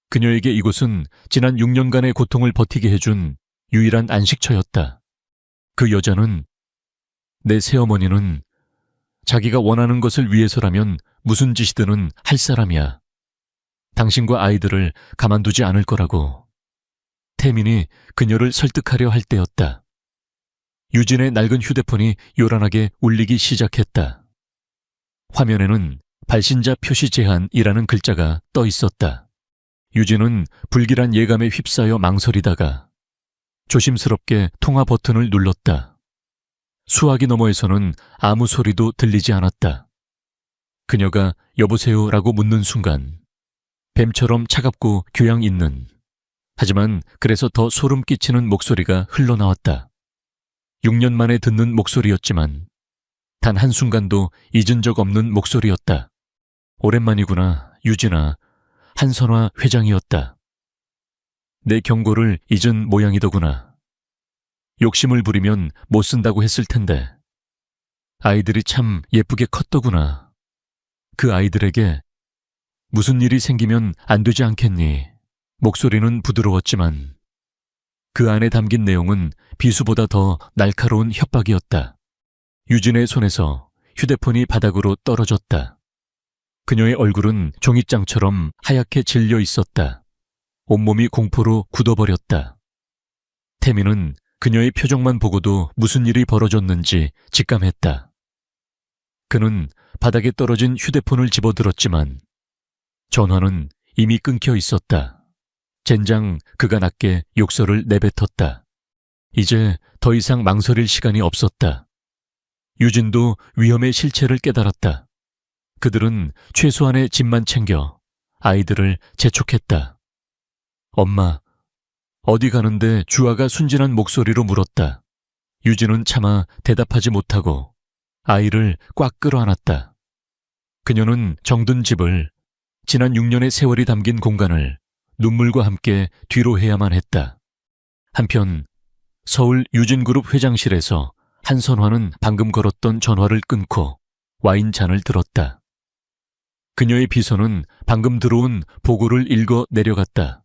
S1: 그녀에게 이곳은 지난 6년간의 고통을 버티게 해준 유일한 안식처였다. 그 여자는, 내 새어머니는 자기가 원하는 것을 위해서라면 무슨 짓이든 할 사람이야. 당신과 아이들을 가만두지 않을 거라고. 태민이 그녀를 설득하려 할 때였다. 유진의 낡은 휴대폰이 요란하게 울리기 시작했다. 화면에는 발신자 표시 제한이라는 글자가 떠 있었다. 유진은 불길한 예감에 휩싸여 망설이다가 조심스럽게 통화 버튼을 눌렀다. 수화기 너머에서는 아무 소리도 들리지 않았다. 그녀가 여보세요라고 묻는 순간 뱀처럼 차갑고 교양 있는, 하지만 그래서 더 소름 끼치는 목소리가 흘러나왔다. 6년 만에 듣는 목소리였지만 단 한순간도 잊은 적 없는 목소리였다. 오랜만이구나, 유진아. 한선화 회장이었다. 내 경고를 잊은 모양이더구나. 욕심을 부리면 못 쓴다고 했을 텐데. 아이들이 참 예쁘게 컸더구나. 그 아이들에게 무슨 일이 생기면 안 되지 않겠니? 목소리는 부드러웠지만 그 안에 담긴 내용은 비수보다 더 날카로운 협박이었다. 유진의 손에서 휴대폰이 바닥으로 떨어졌다. 그녀의 얼굴은 종잇장처럼 하얗게 질려 있었다. 온몸이 공포로 굳어버렸다. 태민은 그녀의 표정만 보고도 무슨 일이 벌어졌는지 직감했다. 그는 바닥에 떨어진 휴대폰을 집어들었지만 전화는 이미 끊겨 있었다. 젠장 그가 낮게 욕설을 내뱉었다. 이제 더 이상 망설일 시간이 없었다. 유진도 위험의 실체를 깨달았다. 그들은 최소한의 짐만 챙겨 아이들을 재촉했다. 엄마, 어디 가는데? 주아가 순진한 목소리로 물었다. 유진은 차마 대답하지 못하고 아이를 꽉 끌어안았다. 그녀는 정든 집을, 지난 6년의 세월이 담긴 공간을 눈물과 함께 뒤로 해야만 했다. 한편 서울 유진그룹 회장실에서 한선화는 방금 걸었던 전화를 끊고 와인잔을 들었다. 그녀의 비서는 방금 들어온 보고를 읽어 내려갔다.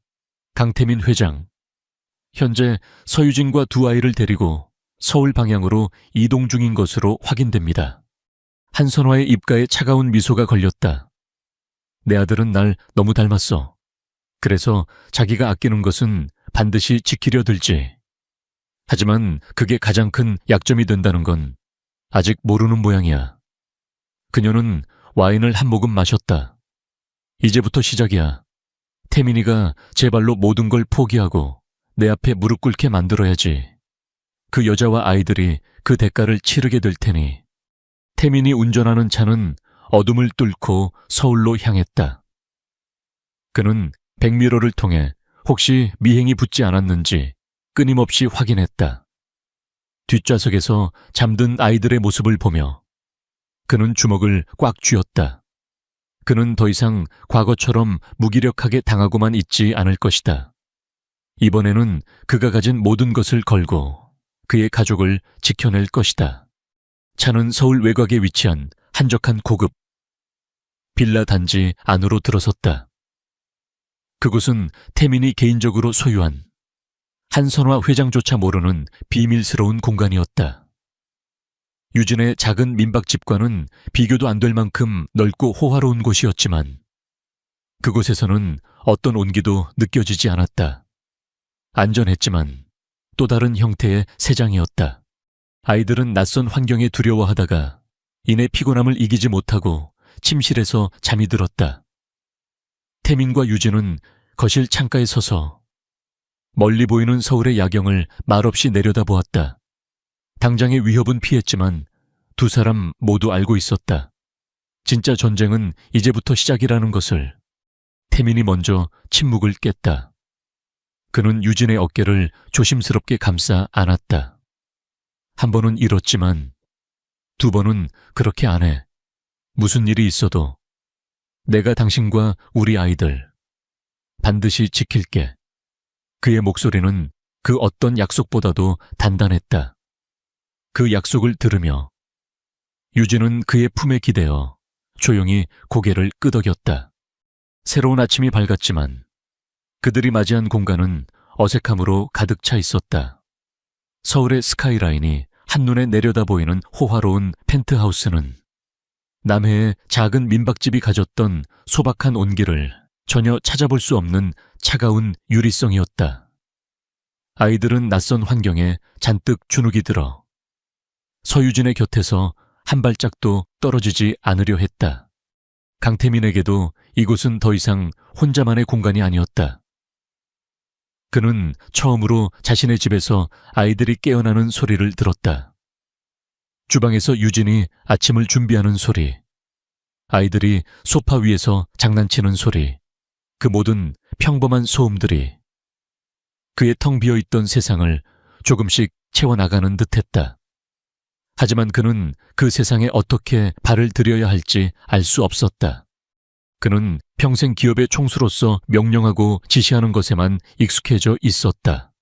S1: 강태민 회장, 현재 서유진과 두 아이를 데리고 서울 방향으로 이동 중인 것으로 확인됩니다. 한선화의 입가에 차가운 미소가 걸렸다. 내 아들은 날 너무 닮았어. 그래서 자기가 아끼는 것은 반드시 지키려 들지. 하지만 그게 가장 큰 약점이 된다는 건 아직 모르는 모양이야. 그녀는 와인을 한 모금 마셨다. 이제부터 시작이야. 태민이가 제 발로 모든 걸 포기하고 내 앞에 무릎 꿇게 만들어야지. 그 여자와 아이들이 그 대가를 치르게 될 테니. 태민이 운전하는 차는 어둠을 뚫고 서울로 향했다. 그는 백미러를 통해 혹시 미행이 붙지 않았는지 끊임없이 확인했다. 뒷좌석에서 잠든 아이들의 모습을 보며 그는 주먹을 꽉 쥐었다. 그는 더 이상 과거처럼 무기력하게 당하고만 있지 않을 것이다. 이번에는 그가 가진 모든 것을 걸고 그의 가족을 지켜낼 것이다. 차는 서울 외곽에 위치한 한적한 고급 빌라 단지 안으로 들어섰다. 그곳은 태민이 개인적으로 소유한 한선화 회장조차 모르는 비밀스러운 공간이었다. 유진의 작은 민박집과는 비교도 안 될 만큼 넓고 호화로운 곳이었지만 그곳에서는 어떤 온기도 느껴지지 않았다. 안전했지만 또 다른 형태의 새장이었다. 아이들은 낯선 환경에 두려워하다가 이내 피곤함을 이기지 못하고 침실에서 잠이 들었다. 태민과 유진은 거실 창가에 서서 멀리 보이는 서울의 야경을 말없이 내려다보았다. 당장의 위협은 피했지만 두 사람 모두 알고 있었다. 진짜 전쟁은 이제부터 시작이라는 것을. 태민이 먼저 침묵을 깼다. 그는 유진의 어깨를 조심스럽게 감싸 안았다. 한 번은 잃었지만 두 번은 그렇게 안 해. 무슨 일이 있어도 내가 당신과 우리 아이들 반드시 지킬게. 그의 목소리는 그 어떤 약속보다도 단단했다. 그 약속을 들으며 유진은 그의 품에 기대어 조용히 고개를 끄덕였다. 새로운 아침이 밝았지만 그들이 맞이한 공간은 어색함으로 가득 차 있었다. 서울의 스카이라인이 한눈에 내려다 보이는 호화로운 펜트하우스는 남해의 작은 민박집이 가졌던 소박한 온기를 전혀 찾아볼 수 없는 차가운 유리성이었다. 아이들은 낯선 환경에 잔뜩 주눅이 들어 서유진의 곁에서 한 발짝도 떨어지지 않으려 했다. 강태민에게도 이곳은 더 이상 혼자만의 공간이 아니었다. 그는 처음으로 자신의 집에서 아이들이 깨어나는 소리를 들었다. 주방에서 유진이 아침을 준비하는 소리, 아이들이 소파 위에서 장난치는 소리, 그 모든 평범한 소음들이 그의 텅 비어있던 세상을 조금씩 채워나가는 듯했다. 하지만 그는 그 세상에 어떻게 발을 들여야 할지 알 수 없었다. 그는 평생 기업의 총수로서 명령하고 지시하는 것에만 익숙해져 있었다.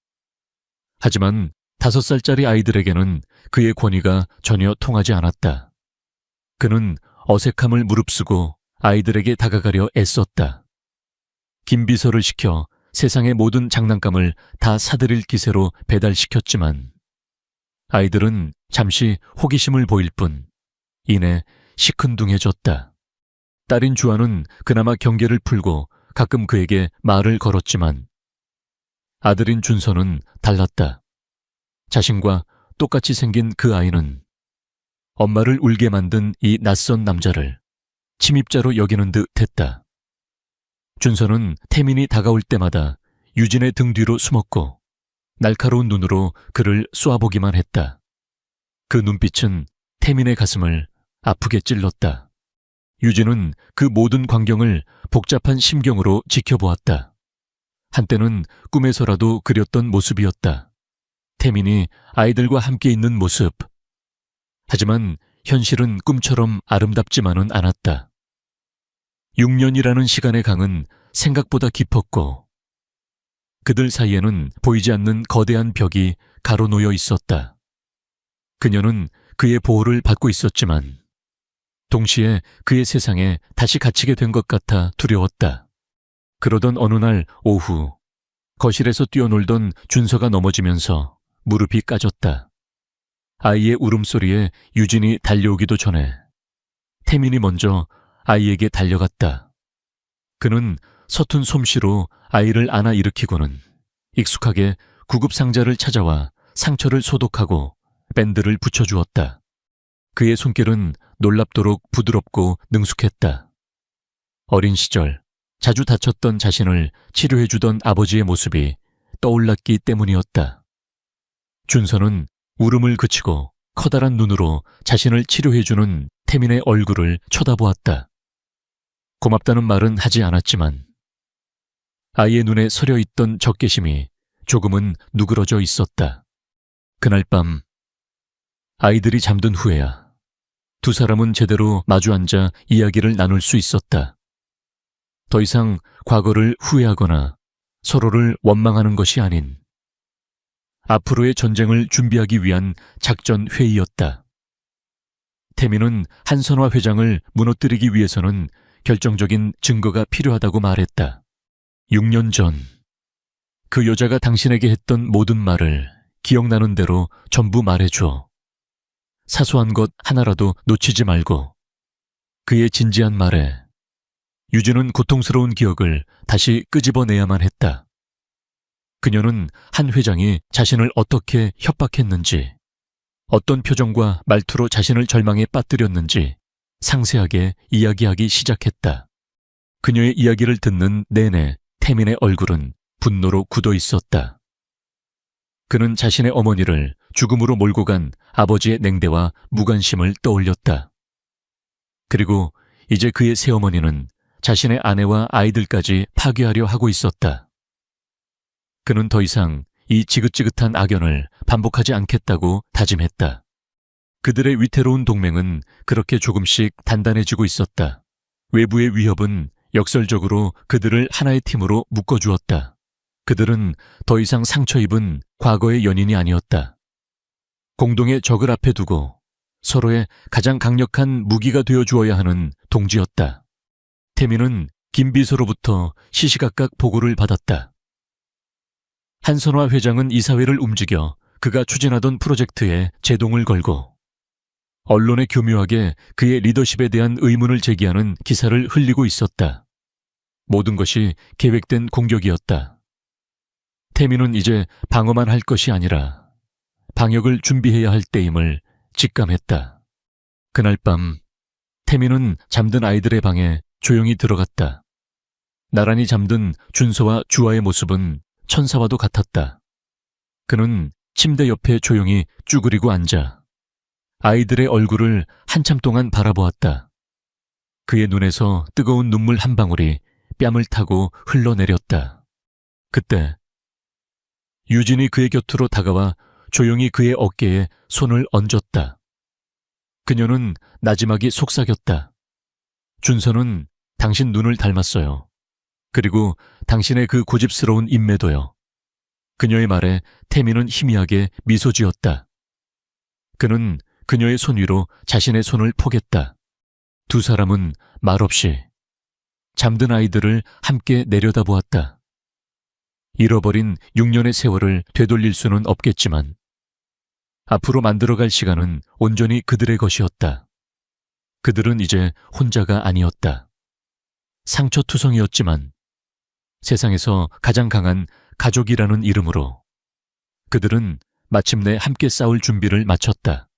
S1: 하지만 5살짜리 아이들에게는 그의 권위가 전혀 통하지 않았다. 그는 어색함을 무릅쓰고 아이들에게 다가가려 애썼다. 김비서를 시켜 세상의 모든 장난감을 다 사들일 기세로 배달시켰지만 아이들은 잠시 호기심을 보일 뿐 이내 시큰둥해졌다. 딸인 주아는 그나마 경계를 풀고 가끔 그에게 말을 걸었지만 아들인 준서는 달랐다. 자신과 똑같이 생긴 그 아이는 엄마를 울게 만든 이 낯선 남자를 침입자로 여기는 듯 했다. 준서는 태민이 다가올 때마다 유진의 등 뒤로 숨었고 날카로운 눈으로 그를 쏘아보기만 했다. 그 눈빛은 태민의 가슴을 아프게 찔렀다. 유진은 그 모든 광경을 복잡한 심경으로 지켜보았다. 한때는 꿈에서라도 그렸던 모습이었다. 태민이 아이들과 함께 있는 모습. 하지만 현실은 꿈처럼 아름답지만은 않았다. 6년이라는 시간의 강은 생각보다 깊었고 그들 사이에는 보이지 않는 거대한 벽이 가로놓여 있었다. 그녀는 그의 보호를 받고 있었지만 동시에 그의 세상에 다시 갇히게 된 것 같아 두려웠다. 그러던 어느 날 오후 거실에서 뛰어놀던 준서가 넘어지면서 무릎이 까졌다. 아이의 울음소리에 유진이 달려오기도 전에 태민이 먼저 아이에게 달려갔다. 그는 서툰 솜씨로 아이를 안아 일으키고는 익숙하게 구급상자를 찾아와 상처를 소독하고 밴드를 붙여주었다. 그의 손길은 놀랍도록 부드럽고 능숙했다. 어린 시절 자주 다쳤던 자신을 치료해주던 아버지의 모습이 떠올랐기 때문이었다. 준서는 울음을 그치고 커다란 눈으로 자신을 치료해주는 태민의 얼굴을 쳐다보았다. 고맙다는 말은 하지 않았지만 아이의 눈에 서려있던 적개심이 조금은 누그러져 있었다. 그날 밤 아이들이 잠든 후에야 두 사람은 제대로 마주 앉아 이야기를 나눌 수 있었다. 더 이상 과거를 후회하거나 서로를 원망하는 것이 아닌 앞으로의 전쟁을 준비하기 위한 작전 회의였다. 태민은 한선화 회장을 무너뜨리기 위해서는 결정적인 증거가 필요하다고 말했다. 6년 전 그 여자가 당신에게 했던 모든 말을 기억나는 대로 전부 말해줘. 사소한 것 하나라도 놓치지 말고. 그의 진지한 말에 유진은 고통스러운 기억을 다시 끄집어내야만 했다. 그녀는 한 회장이 자신을 어떻게 협박했는지, 어떤 표정과 말투로 자신을 절망에 빠뜨렸는지 상세하게 이야기하기 시작했다. 그녀의 이야기를 듣는 내내 태민의 얼굴은 분노로 굳어 있었다. 그는 자신의 어머니를 죽음으로 몰고 간 아버지의 냉대와 무관심을 떠올렸다. 그리고 이제 그의 새어머니는 자신의 아내와 아이들까지 파괴하려 하고 있었다. 그는 더 이상 이 지긋지긋한 악연을 반복하지 않겠다고 다짐했다. 그들의 위태로운 동맹은 그렇게 조금씩 단단해지고 있었다. 외부의 위협은 역설적으로 그들을 하나의 팀으로 묶어주었다. 그들은 더 이상 상처 입은 과거의 연인이 아니었다. 공동의 적을 앞에 두고 서로의 가장 강력한 무기가 되어 주어야 하는 동지였다. 태민은 김비서로부터 시시각각 보고를 받았다. 한선화 회장은 이사회를 움직여 그가 추진하던 프로젝트에 제동을 걸고 언론에 교묘하게 그의 리더십에 대한 의문을 제기하는 기사를 흘리고 있었다. 모든 것이 계획된 공격이었다. 태민은 이제 방어만 할 것이 아니라 방역을 준비해야 할 때임을 직감했다. 그날 밤 태민은 잠든 아이들의 방에 조용히 들어갔다. 나란히 잠든 준서와 주아의 모습은 천사와도 같았다. 그는 침대 옆에 조용히 쭈그리고 앉아 아이들의 얼굴을 한참 동안 바라보았다. 그의 눈에서 뜨거운 눈물 한 방울이 뺨을 타고 흘러내렸다. 그때 유진이 그의 곁으로 다가와 조용히 그의 어깨에 손을 얹었다. 그녀는 나지막이 속삭였다. 준서는 당신 눈을 닮았어요. 그리고 당신의 그 고집스러운 인매도요. 그녀의 말에 태민은 희미하게 미소 지었다. 그는 그녀의 손 위로 자신의 손을 포겠다. 두 사람은 말없이 잠든 아이들을 함께 내려다보았다. 잃어버린 6년의 세월을 되돌릴 수는 없겠지만 앞으로 만들어갈 시간은 온전히 그들의 것이었다. 그들은 이제 혼자가 아니었다. 상처투성이었지만 세상에서 가장 강한 가족이라는 이름으로 그들은 마침내 함께 싸울 준비를 마쳤다.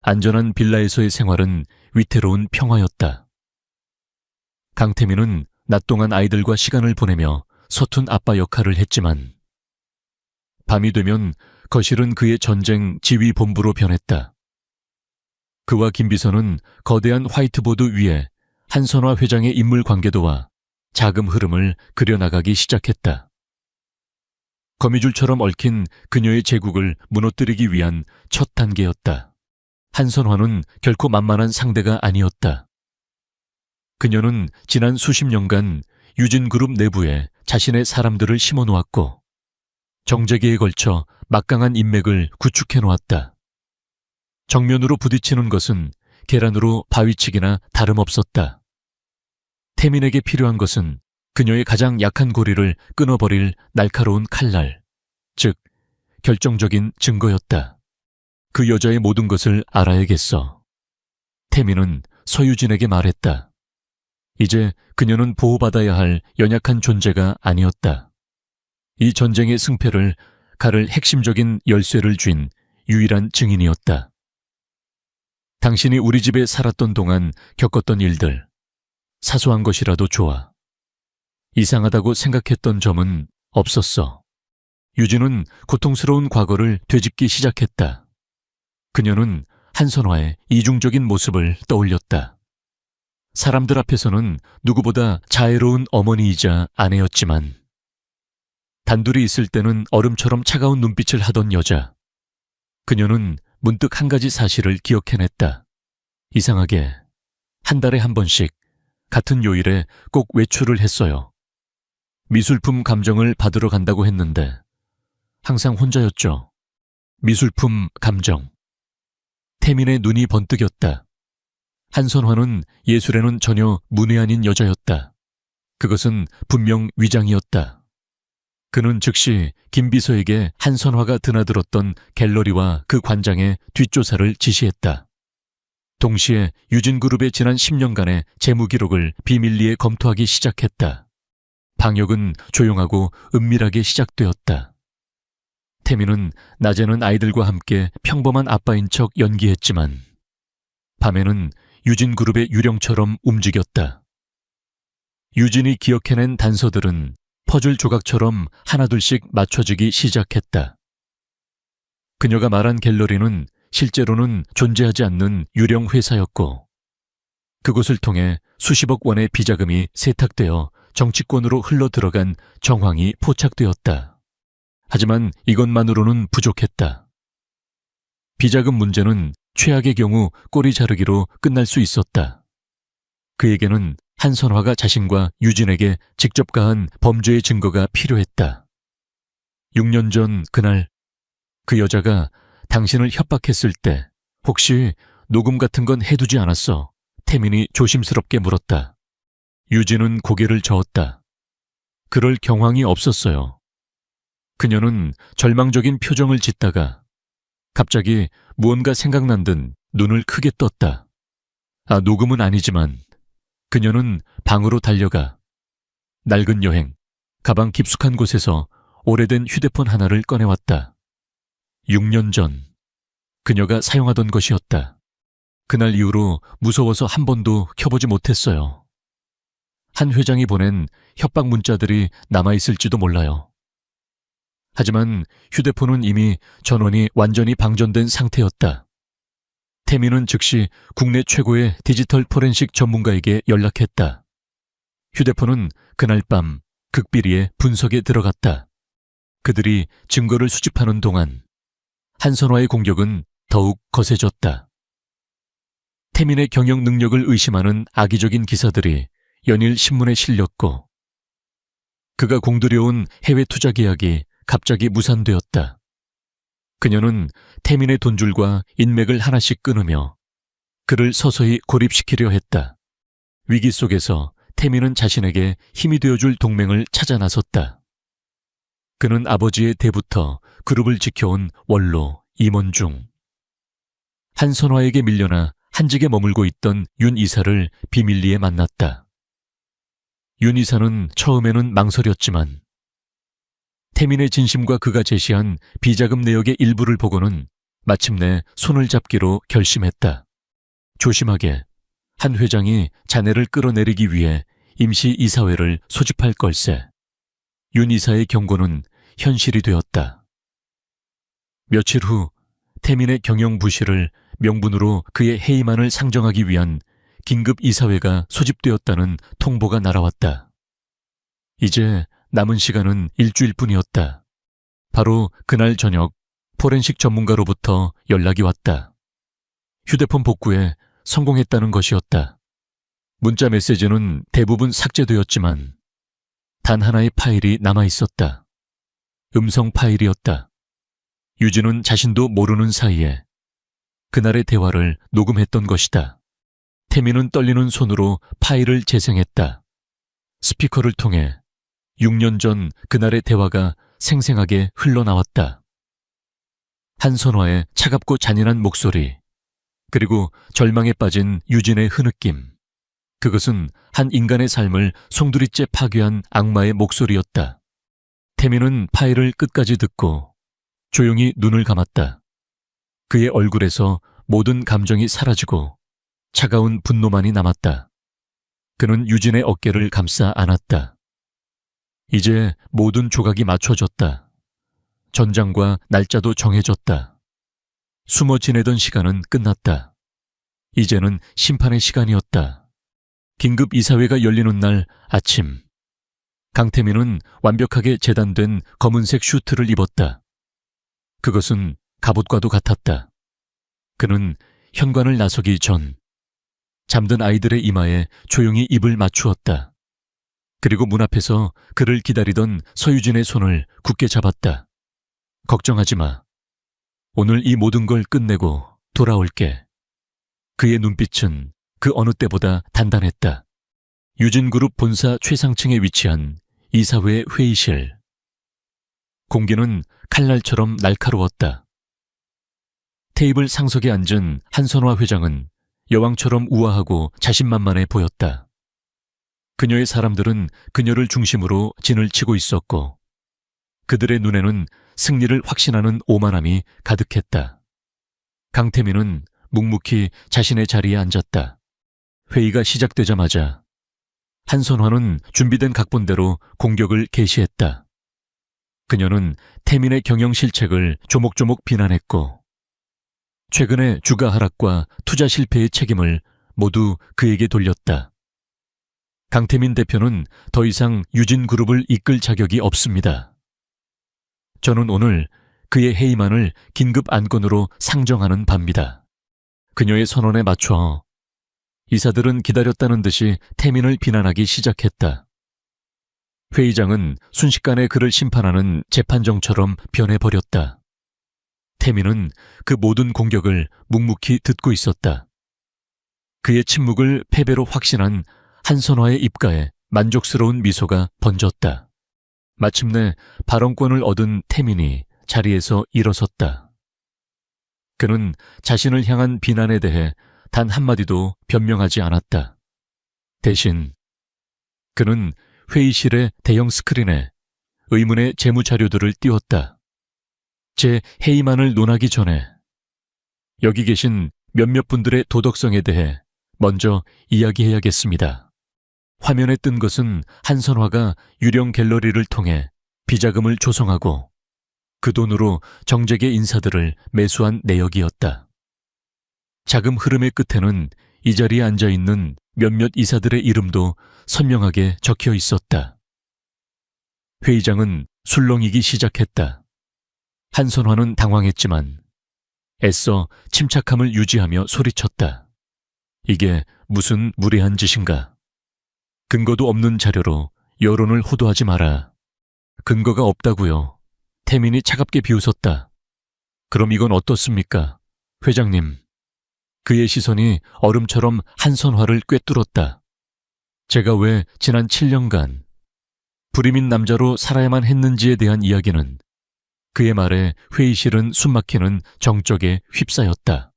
S1: 안전한 빌라에서의 생활은 위태로운 평화였다. 강태민은 낮 동안 아이들과 시간을 보내며 서툰 아빠 역할을 했지만 밤이 되면 거실은 그의 전쟁 지휘 본부로 변했다. 그와 김비서는 거대한 화이트보드 위에 한선화 회장의 인물 관계도와 자금 흐름을 그려나가기 시작했다. 거미줄처럼 얽힌 그녀의 제국을 무너뜨리기 위한 첫 단계였다. 한선화는 결코 만만한 상대가 아니었다. 그녀는 지난 수십 년간 유진그룹 내부에 자신의 사람들을 심어놓았고 정재계에 걸쳐 막강한 인맥을 구축해놓았다. 정면으로 부딪히는 것은 계란으로 바위치기나 다름없었다. 태민에게 필요한 것은 그녀의 가장 약한 고리를 끊어버릴 날카로운 칼날, 즉 결정적인 증거였다. 그 여자의 모든 것을 알아야겠어. 태민은 서유진에게 말했다. 이제 그녀는 보호받아야 할 연약한 존재가 아니었다. 이 전쟁의 승패를 가를 핵심적인 열쇠를 쥔 유일한 증인이었다. 당신이 우리 집에 살았던 동안 겪었던 일들, 사소한 것이라도 좋아. 이상하다고 생각했던 점은 없었어. 유진은 고통스러운 과거를 되짚기 시작했다. 그녀는 한선화의 이중적인 모습을 떠올렸다. 사람들 앞에서는 누구보다 자애로운 어머니이자 아내였지만 단둘이 있을 때는 얼음처럼 차가운 눈빛을 하던 여자. 그녀는 문득 한 가지 사실을 기억해냈다. 이상하게 한 달에 한 번씩 같은 요일에 꼭 외출을 했어요. 미술품 감정을 받으러 간다고 했는데 항상 혼자였죠. 미술품 감정. 태민의 눈이 번뜩였다. 한선화는 예술에는 전혀 문외한인 여자였다. 그것은 분명 위장이었다. 그는 즉시 김비서에게 한선화가 드나들었던 갤러리와 그 관장의 뒷조사를 지시했다. 동시에 유진그룹의 지난 10년간의 재무 기록을 비밀리에 검토하기 시작했다. 방역은 조용하고 은밀하게 시작되었다. 태민은 낮에는 아이들과 함께 평범한 아빠인 척 연기했지만 밤에는 유진그룹의 유령처럼 움직였다. 유진이 기억해낸 단서들은 퍼즐 조각처럼 하나둘씩 맞춰지기 시작했다. 그녀가 말한 갤러리는 실제로는 존재하지 않는 유령 회사였고 그곳을 통해 수십억 원의 비자금이 세탁되어 정치권으로 흘러들어간 정황이 포착되었다. 하지만 이것만으로는 부족했다. 비자금 문제는 최악의 경우 꼬리 자르기로 끝날 수 있었다. 그에게는 한선화가 자신과 유진에게 직접 가한 범죄의 증거가 필요했다. 6년 전 그날 그 여자가 당신을 협박했을 때 혹시 녹음 같은 건 해두지 않았어? 태민이 조심스럽게 물었다. 유진은 고개를 저었다. 그럴 경황이 없었어요. 그녀는 절망적인 표정을 짓다가 갑자기 무언가 생각난 듯 눈을 크게 떴다. 녹음은 아니지만 그녀는 방으로 달려가 낡은 여행, 가방 깊숙한 곳에서 오래된 휴대폰 하나를 꺼내왔다. 6년 전 그녀가 사용하던 것이었다. 그날 이후로 무서워서 한 번도 켜보지 못했어요. 한 회장이 보낸 협박 문자들이 남아있을지도 몰라요. 하지만 휴대폰은 이미 전원이 완전히 방전된 상태였다. 태민은 즉시 국내 최고의 디지털 포렌식 전문가에게 연락했다. 휴대폰은 그날 밤 극비리의 분석에 들어갔다. 그들이 증거를 수집하는 동안 한선화의 공격은 더욱 거세졌다. 태민의 경영 능력을 의심하는 악의적인 기사들이 연일 신문에 실렸고 그가 공들여온 해외 투자 계약이 갑자기 무산되었다. 그녀는 태민의 돈줄과 인맥을 하나씩 끊으며 그를 서서히 고립시키려 했다. 위기 속에서 태민은 자신에게 힘이 되어줄 동맹을 찾아 나섰다. 그는 아버지의 때부터 그룹을 지켜온 원로 임원중. 한선화에게 밀려나 한직에 머물고 있던 윤 이사를 비밀리에 만났다. 윤 이사는 처음에는 망설였지만 태민의 진심과 그가 제시한 비자금 내역의 일부를 보고는 마침내 손을 잡기로 결심했다. 조심하게 한 회장이 자네를 끌어내리기 위해 임시 이사회를 소집할 걸세. 윤 이사의 경고는 현실이 되었다. 며칠 후 태민의 경영 부실을 명분으로 그의 해임안을 상정하기 위한 긴급 이사회가 소집되었다는 통보가 날아왔다. 이제 남은 시간은 일주일뿐이었다. 바로 그날 저녁 포렌식 전문가로부터 연락이 왔다. 휴대폰 복구에 성공했다는 것이었다. 문자 메시지는 대부분 삭제되었지만 단 하나의 파일이 남아있었다. 음성 파일이었다. 유진은 자신도 모르는 사이에 그날의 대화를 녹음했던 것이다. 태민은 떨리는 손으로 파일을 재생했다. 스피커를 통해 6년 전 그날의 대화가 생생하게 흘러나왔다. 한선화의 차갑고 잔인한 목소리, 그리고 절망에 빠진 유진의 흐느낌. 그것은 한 인간의 삶을 송두리째 파괴한 악마의 목소리였다. 태민은 파일을 끝까지 듣고 조용히 눈을 감았다. 그의 얼굴에서 모든 감정이 사라지고 차가운 분노만이 남았다. 그는 유진의 어깨를 감싸 안았다. 이제 모든 조각이 맞춰졌다. 전장과 날짜도 정해졌다. 숨어 지내던 시간은 끝났다. 이제는 심판의 시간이었다. 긴급 이사회가 열리는 날 아침, 강태민은 완벽하게 재단된 검은색 슈트를 입었다. 그것은 갑옷과도 같았다. 그는 현관을 나서기 전 잠든 아이들의 이마에 조용히 입을 맞추었다. 그리고 문 앞에서 그를 기다리던 서유진의 손을 굳게 잡았다. 걱정하지 마. 오늘 이 모든 걸 끝내고 돌아올게. 그의 눈빛은 그 어느 때보다 단단했다. 유진그룹 본사 최상층에 위치한 이사회 회의실. 공기는 칼날처럼 날카로웠다. 테이블 상석에 앉은 한선화 회장은 여왕처럼 우아하고 자신만만해 보였다. 그녀의 사람들은 그녀를 중심으로 진을 치고 있었고 그들의 눈에는 승리를 확신하는 오만함이 가득했다. 강태민은 묵묵히 자신의 자리에 앉았다. 회의가 시작되자마자 한선화는 준비된 각본대로 공격을 개시했다. 그녀는 태민의 경영 실책을 조목조목 비난했고 최근의 주가 하락과 투자 실패의 책임을 모두 그에게 돌렸다. 강태민 대표는 더 이상 유진그룹을 이끌 자격이 없습니다. 저는 오늘 그의 해임안을 긴급 안건으로 상정하는 바입니다. 그녀의 선언에 맞춰 이사들은 기다렸다는 듯이 태민을 비난하기 시작했다. 회의장은 순식간에 그를 심판하는 재판정처럼 변해버렸다. 태민은 그 모든 공격을 묵묵히 듣고 있었다. 그의 침묵을 패배로 확신한 한선화의 입가에 만족스러운 미소가 번졌다. 마침내 발언권을 얻은 태민이 자리에서 일어섰다. 그는 자신을 향한 비난에 대해 단 한마디도 변명하지 않았다. 대신 그는 회의실의 대형 스크린에 의문의 재무자료들을 띄웠다. 제 해임안을 논하기 전에 여기 계신 몇몇 분들의 도덕성에 대해 먼저 이야기해야겠습니다. 화면에 뜬 것은 한선화가 유령 갤러리를 통해 비자금을 조성하고 그 돈으로 정재계 인사들을 매수한 내역이었다. 자금 흐름의 끝에는 이 자리에 앉아있는 몇몇 이사들의 이름도 선명하게 적혀 있었다. 회의장은 술렁이기 시작했다. 한선화는 당황했지만 애써 침착함을 유지하며 소리쳤다. 이게 무슨 무례한 짓인가? 근거도 없는 자료로 여론을 호도하지 마라. 근거가 없다고요. 태민이 차갑게 비웃었다. 그럼 이건 어떻습니까? 회장님. 그의 시선이 얼음처럼 한선화를 꿰뚫었다. 제가 왜 지난 7년간 불임인 남자로 살아야만 했는지에 대한 이야기는 그의 말에 회의실은 숨막히는 정적에 휩싸였다.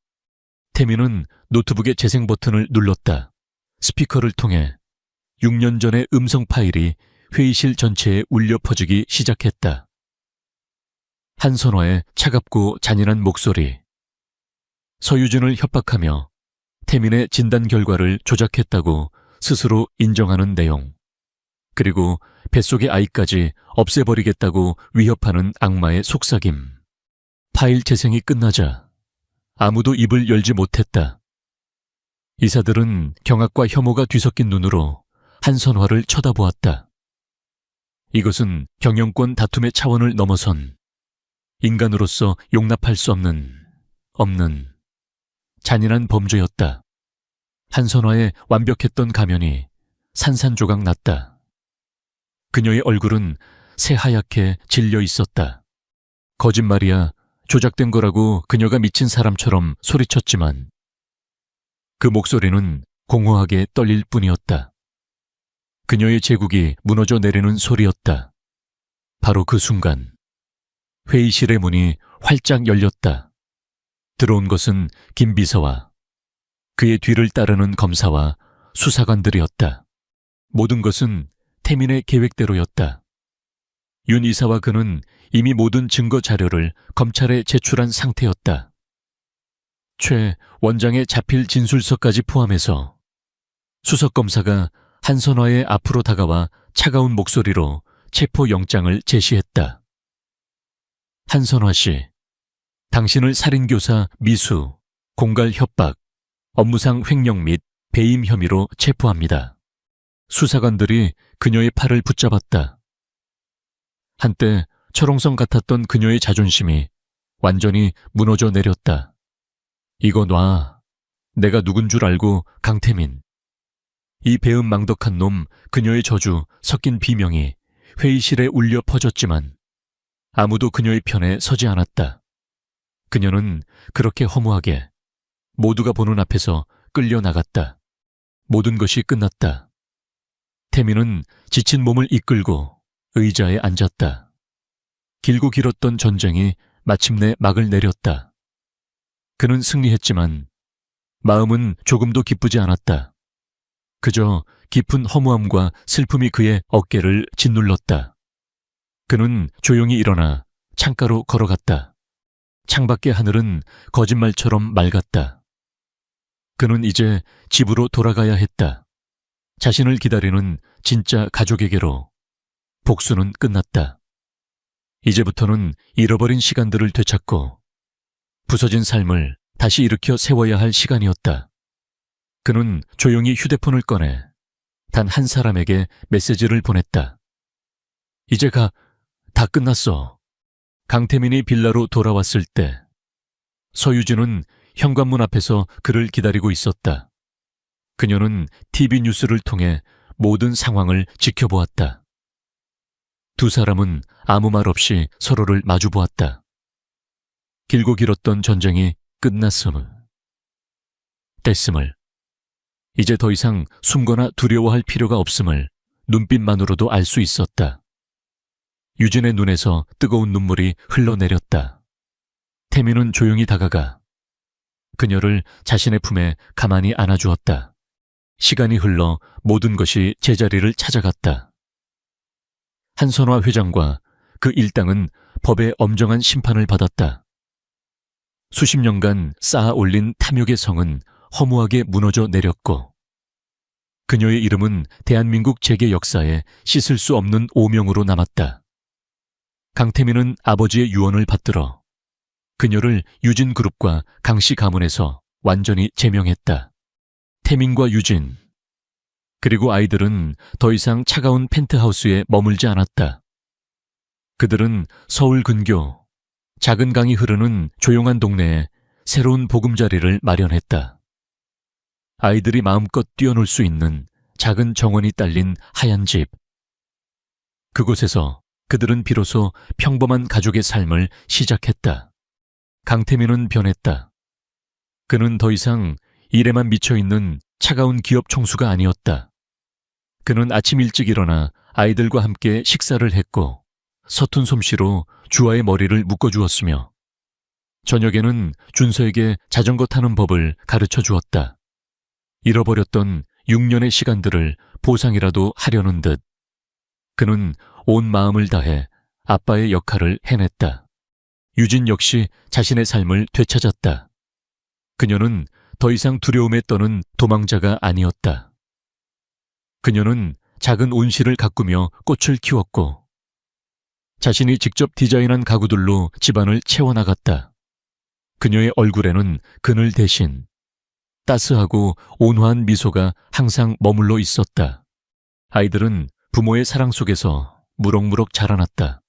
S1: 태민은 노트북의 재생 버튼을 눌렀다. 스피커를 통해 6년 전의 음성 파일이 회의실 전체에 울려 퍼지기 시작했다. 한선화의 차갑고 잔인한 목소리. 서유진을 협박하며 태민의 진단 결과를 조작했다고 스스로 인정하는 내용. 그리고 뱃속의 아이까지 없애버리겠다고 위협하는 악마의 속삭임. 파일 재생이 끝나자 아무도 입을 열지 못했다. 이사들은 경악과 혐오가 뒤섞인 눈으로 한선화를 쳐다보았다. 이것은 경영권 다툼의 차원을 넘어선 인간으로서 용납할 수 없는 잔인한 범죄였다. 한선화의 완벽했던 가면이 산산조각 났다. 그녀의 얼굴은 새하얗게 질려 있었다. 거짓말이야, 조작된 거라고 그녀가 미친 사람처럼 소리쳤지만 그 목소리는 공허하게 떨릴 뿐이었다. 그녀의 제국이 무너져 내리는 소리였다. 바로 그 순간 회의실의 문이 활짝 열렸다. 들어온 것은 김 비서와 그의 뒤를 따르는 검사와 수사관들이었다. 모든 것은 태민의 계획대로였다. 윤 이사와 그는 이미 모든 증거 자료를 검찰에 제출한 상태였다. 최 원장의 자필 진술서까지 포함해서 수석검사가 한선화의 앞으로 다가와 차가운 목소리로 체포영장을 제시했다. 한선화 씨, 당신을 살인교사 미수, 공갈 협박, 업무상 횡령 및 배임 혐의로 체포합니다. 수사관들이 그녀의 팔을 붙잡았다. 한때 철옹성 같았던 그녀의 자존심이 완전히 무너져 내렸다. 이거 놔. 내가 누군 줄 알고 강태민. 이 배은망덕한 놈, 그녀의 저주 섞인 비명이 회의실에 울려 퍼졌지만 아무도 그녀의 편에 서지 않았다. 그녀는 그렇게 허무하게 모두가 보는 앞에서 끌려나갔다. 모든 것이 끝났다. 태민은 지친 몸을 이끌고 의자에 앉았다. 길고 길었던 전쟁이 마침내 막을 내렸다. 그는 승리했지만 마음은 조금도 기쁘지 않았다. 그저 깊은 허무함과 슬픔이 그의 어깨를 짓눌렀다. 그는 조용히 일어나 창가로 걸어갔다. 창밖의 하늘은 거짓말처럼 맑았다. 그는 이제 집으로 돌아가야 했다. 자신을 기다리는 진짜 가족에게로. 복수는 끝났다. 이제부터는 잃어버린 시간들을 되찾고 부서진 삶을 다시 일으켜 세워야 할 시간이었다. 그는 조용히 휴대폰을 꺼내 단 한 사람에게 메시지를 보냈다. 이제 가, 다 끝났어. 강태민이 빌라로 돌아왔을 때 서유진은 현관문 앞에서 그를 기다리고 있었다. 그녀는 TV 뉴스를 통해 모든 상황을 지켜보았다. 두 사람은 아무 말 없이 서로를 마주보았다. 길고 길었던 전쟁이 끝났음을, 뗐음을, 이제 더 이상 숨거나 두려워할 필요가 없음을 눈빛만으로도 알 수 있었다. 유진의 눈에서 뜨거운 눈물이 흘러내렸다. 태민은 조용히 다가가 그녀를 자신의 품에 가만히 안아주었다. 시간이 흘러 모든 것이 제자리를 찾아갔다. 한선화 회장과 그 일당은 법의 엄정한 심판을 받았다. 수십 년간 쌓아 올린 탐욕의 성은 허무하게 무너져 내렸고 그녀의 이름은 대한민국 재계 역사에 씻을 수 없는 오명으로 남았다. 강태민은 아버지의 유언을 받들어 그녀를 유진그룹과 강씨 가문에서 완전히 제명했다. 태민과 유진, 그리고 아이들은 더 이상 차가운 펜트하우스에 머물지 않았다. 그들은 서울 근교, 작은 강이 흐르는 조용한 동네에 새로운 보금자리를 마련했다. 아이들이 마음껏 뛰어놀 수 있는 작은 정원이 딸린 하얀 집. 그곳에서 그들은 비로소 평범한 가족의 삶을 시작했다. 강태민은 변했다. 그는 더 이상 일에만 미쳐있는 차가운 기업 총수가 아니었다. 그는 아침 일찍 일어나 아이들과 함께 식사를 했고 서툰 솜씨로 주아의 머리를 묶어주었으며 저녁에는 준서에게 자전거 타는 법을 가르쳐 주었다. 잃어버렸던 6년의 시간들을 보상이라도 하려는 듯 그는 온 마음을 다해 아빠의 역할을 해냈다. 유진 역시 자신의 삶을 되찾았다. 그녀는 더 이상 두려움에 떠는 도망자가 아니었다. 그녀는 작은 온실을 가꾸며 꽃을 키웠고 자신이 직접 디자인한 가구들로 집안을 채워나갔다. 그녀의 얼굴에는 그늘 대신 따스하고 온화한 미소가 항상 머물러 있었다. 아이들은 부모의 사랑 속에서 무럭무럭 자라났다.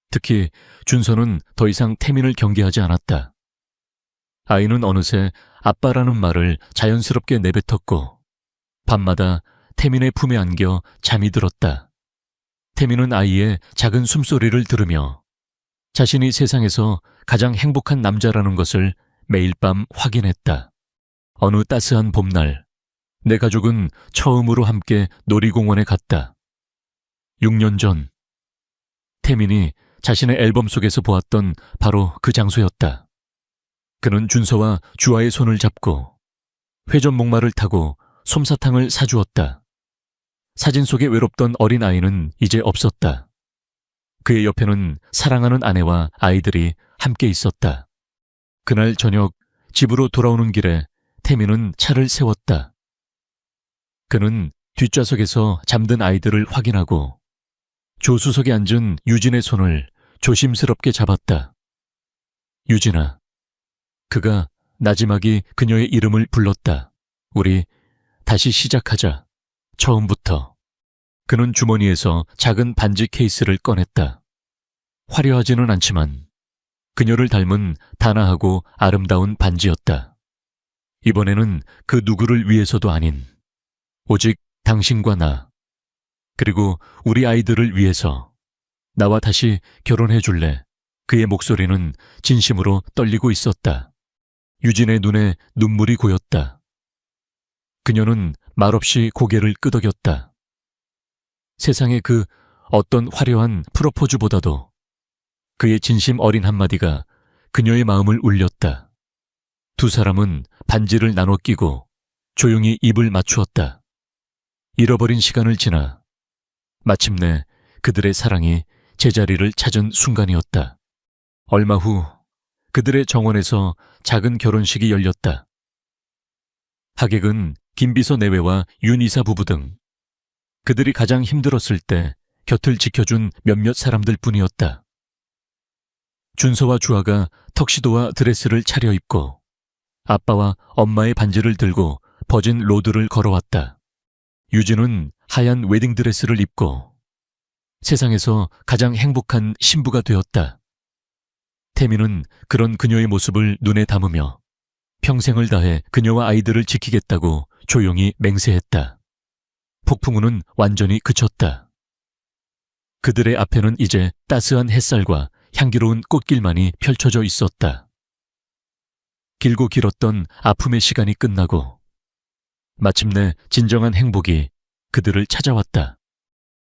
S1: 특히 준서는 더 이상 태민을 경계하지 않았다. 아이는 어느새 아빠라는 말을 자연스럽게 내뱉었고 밤마다 태민의 품에 안겨 잠이 들었다. 태민은 아이의 작은 숨소리를 들으며 자신이 세상에서 가장 행복한 남자라는 것을 매일 밤 확인했다. 어느 따스한 봄날, 내 가족은 처음으로 함께 놀이공원에 갔다. 6년 전, 태민이 자신의 앨범 속에서 보았던 바로 그 장소였다. 그는 준서와 주아의 손을 잡고 회전목마를 타고 솜사탕을 사주었다. 사진 속에 외롭던 어린 아이는 이제 없었다. 그의 옆에는 사랑하는 아내와 아이들이 함께 있었다. 그날 저녁 집으로 돌아오는 길에 태민은 차를 세웠다. 그는 뒷좌석에서 잠든 아이들을 확인하고 조수석에 앉은 유진의 손을 조심스럽게 잡았다. 유진아. 그가 나지막이 그녀의 이름을 불렀다. 우리 다시 시작하자. 처음부터. 그는 주머니에서 작은 반지 케이스를 꺼냈다. 화려하지는 않지만 그녀를 닮은 단아하고 아름다운 반지였다. 이번에는 그 누구를 위해서도 아닌 오직 당신과 나, 그리고 우리 아이들을 위해서 나와 다시 결혼해 줄래? 그의 목소리는 진심으로 떨리고 있었다. 유진의 눈에 눈물이 고였다. 그녀는 말없이 고개를 끄덕였다. 세상의 그 어떤 화려한 프로포즈보다도 그의 진심 어린 한마디가 그녀의 마음을 울렸다. 두 사람은 반지를 나눠 끼고 조용히 입을 맞추었다. 잃어버린 시간을 지나 마침내 그들의 사랑이 제자리를 찾은 순간이었다. 얼마 후 그들의 정원에서 작은 결혼식이 열렸다. 하객은 김비서 내외와 윤 이사 부부 등 그들이 가장 힘들었을 때 곁을 지켜준 몇몇 사람들 뿐이었다. 준서와 주아가 턱시도와 드레스를 차려입고 아빠와 엄마의 반지를 들고 버진 로드를 걸어왔다. 유진은 하얀 웨딩드레스를 입고 세상에서 가장 행복한 신부가 되었다. 태민은 그런 그녀의 모습을 눈에 담으며 평생을 다해 그녀와 아이들을 지키겠다고 조용히 맹세했다. 폭풍우는 완전히 그쳤다. 그들의 앞에는 이제 따스한 햇살과 향기로운 꽃길만이 펼쳐져 있었다. 길고 길었던 아픔의 시간이 끝나고 마침내 진정한 행복이 그들을 찾아왔다.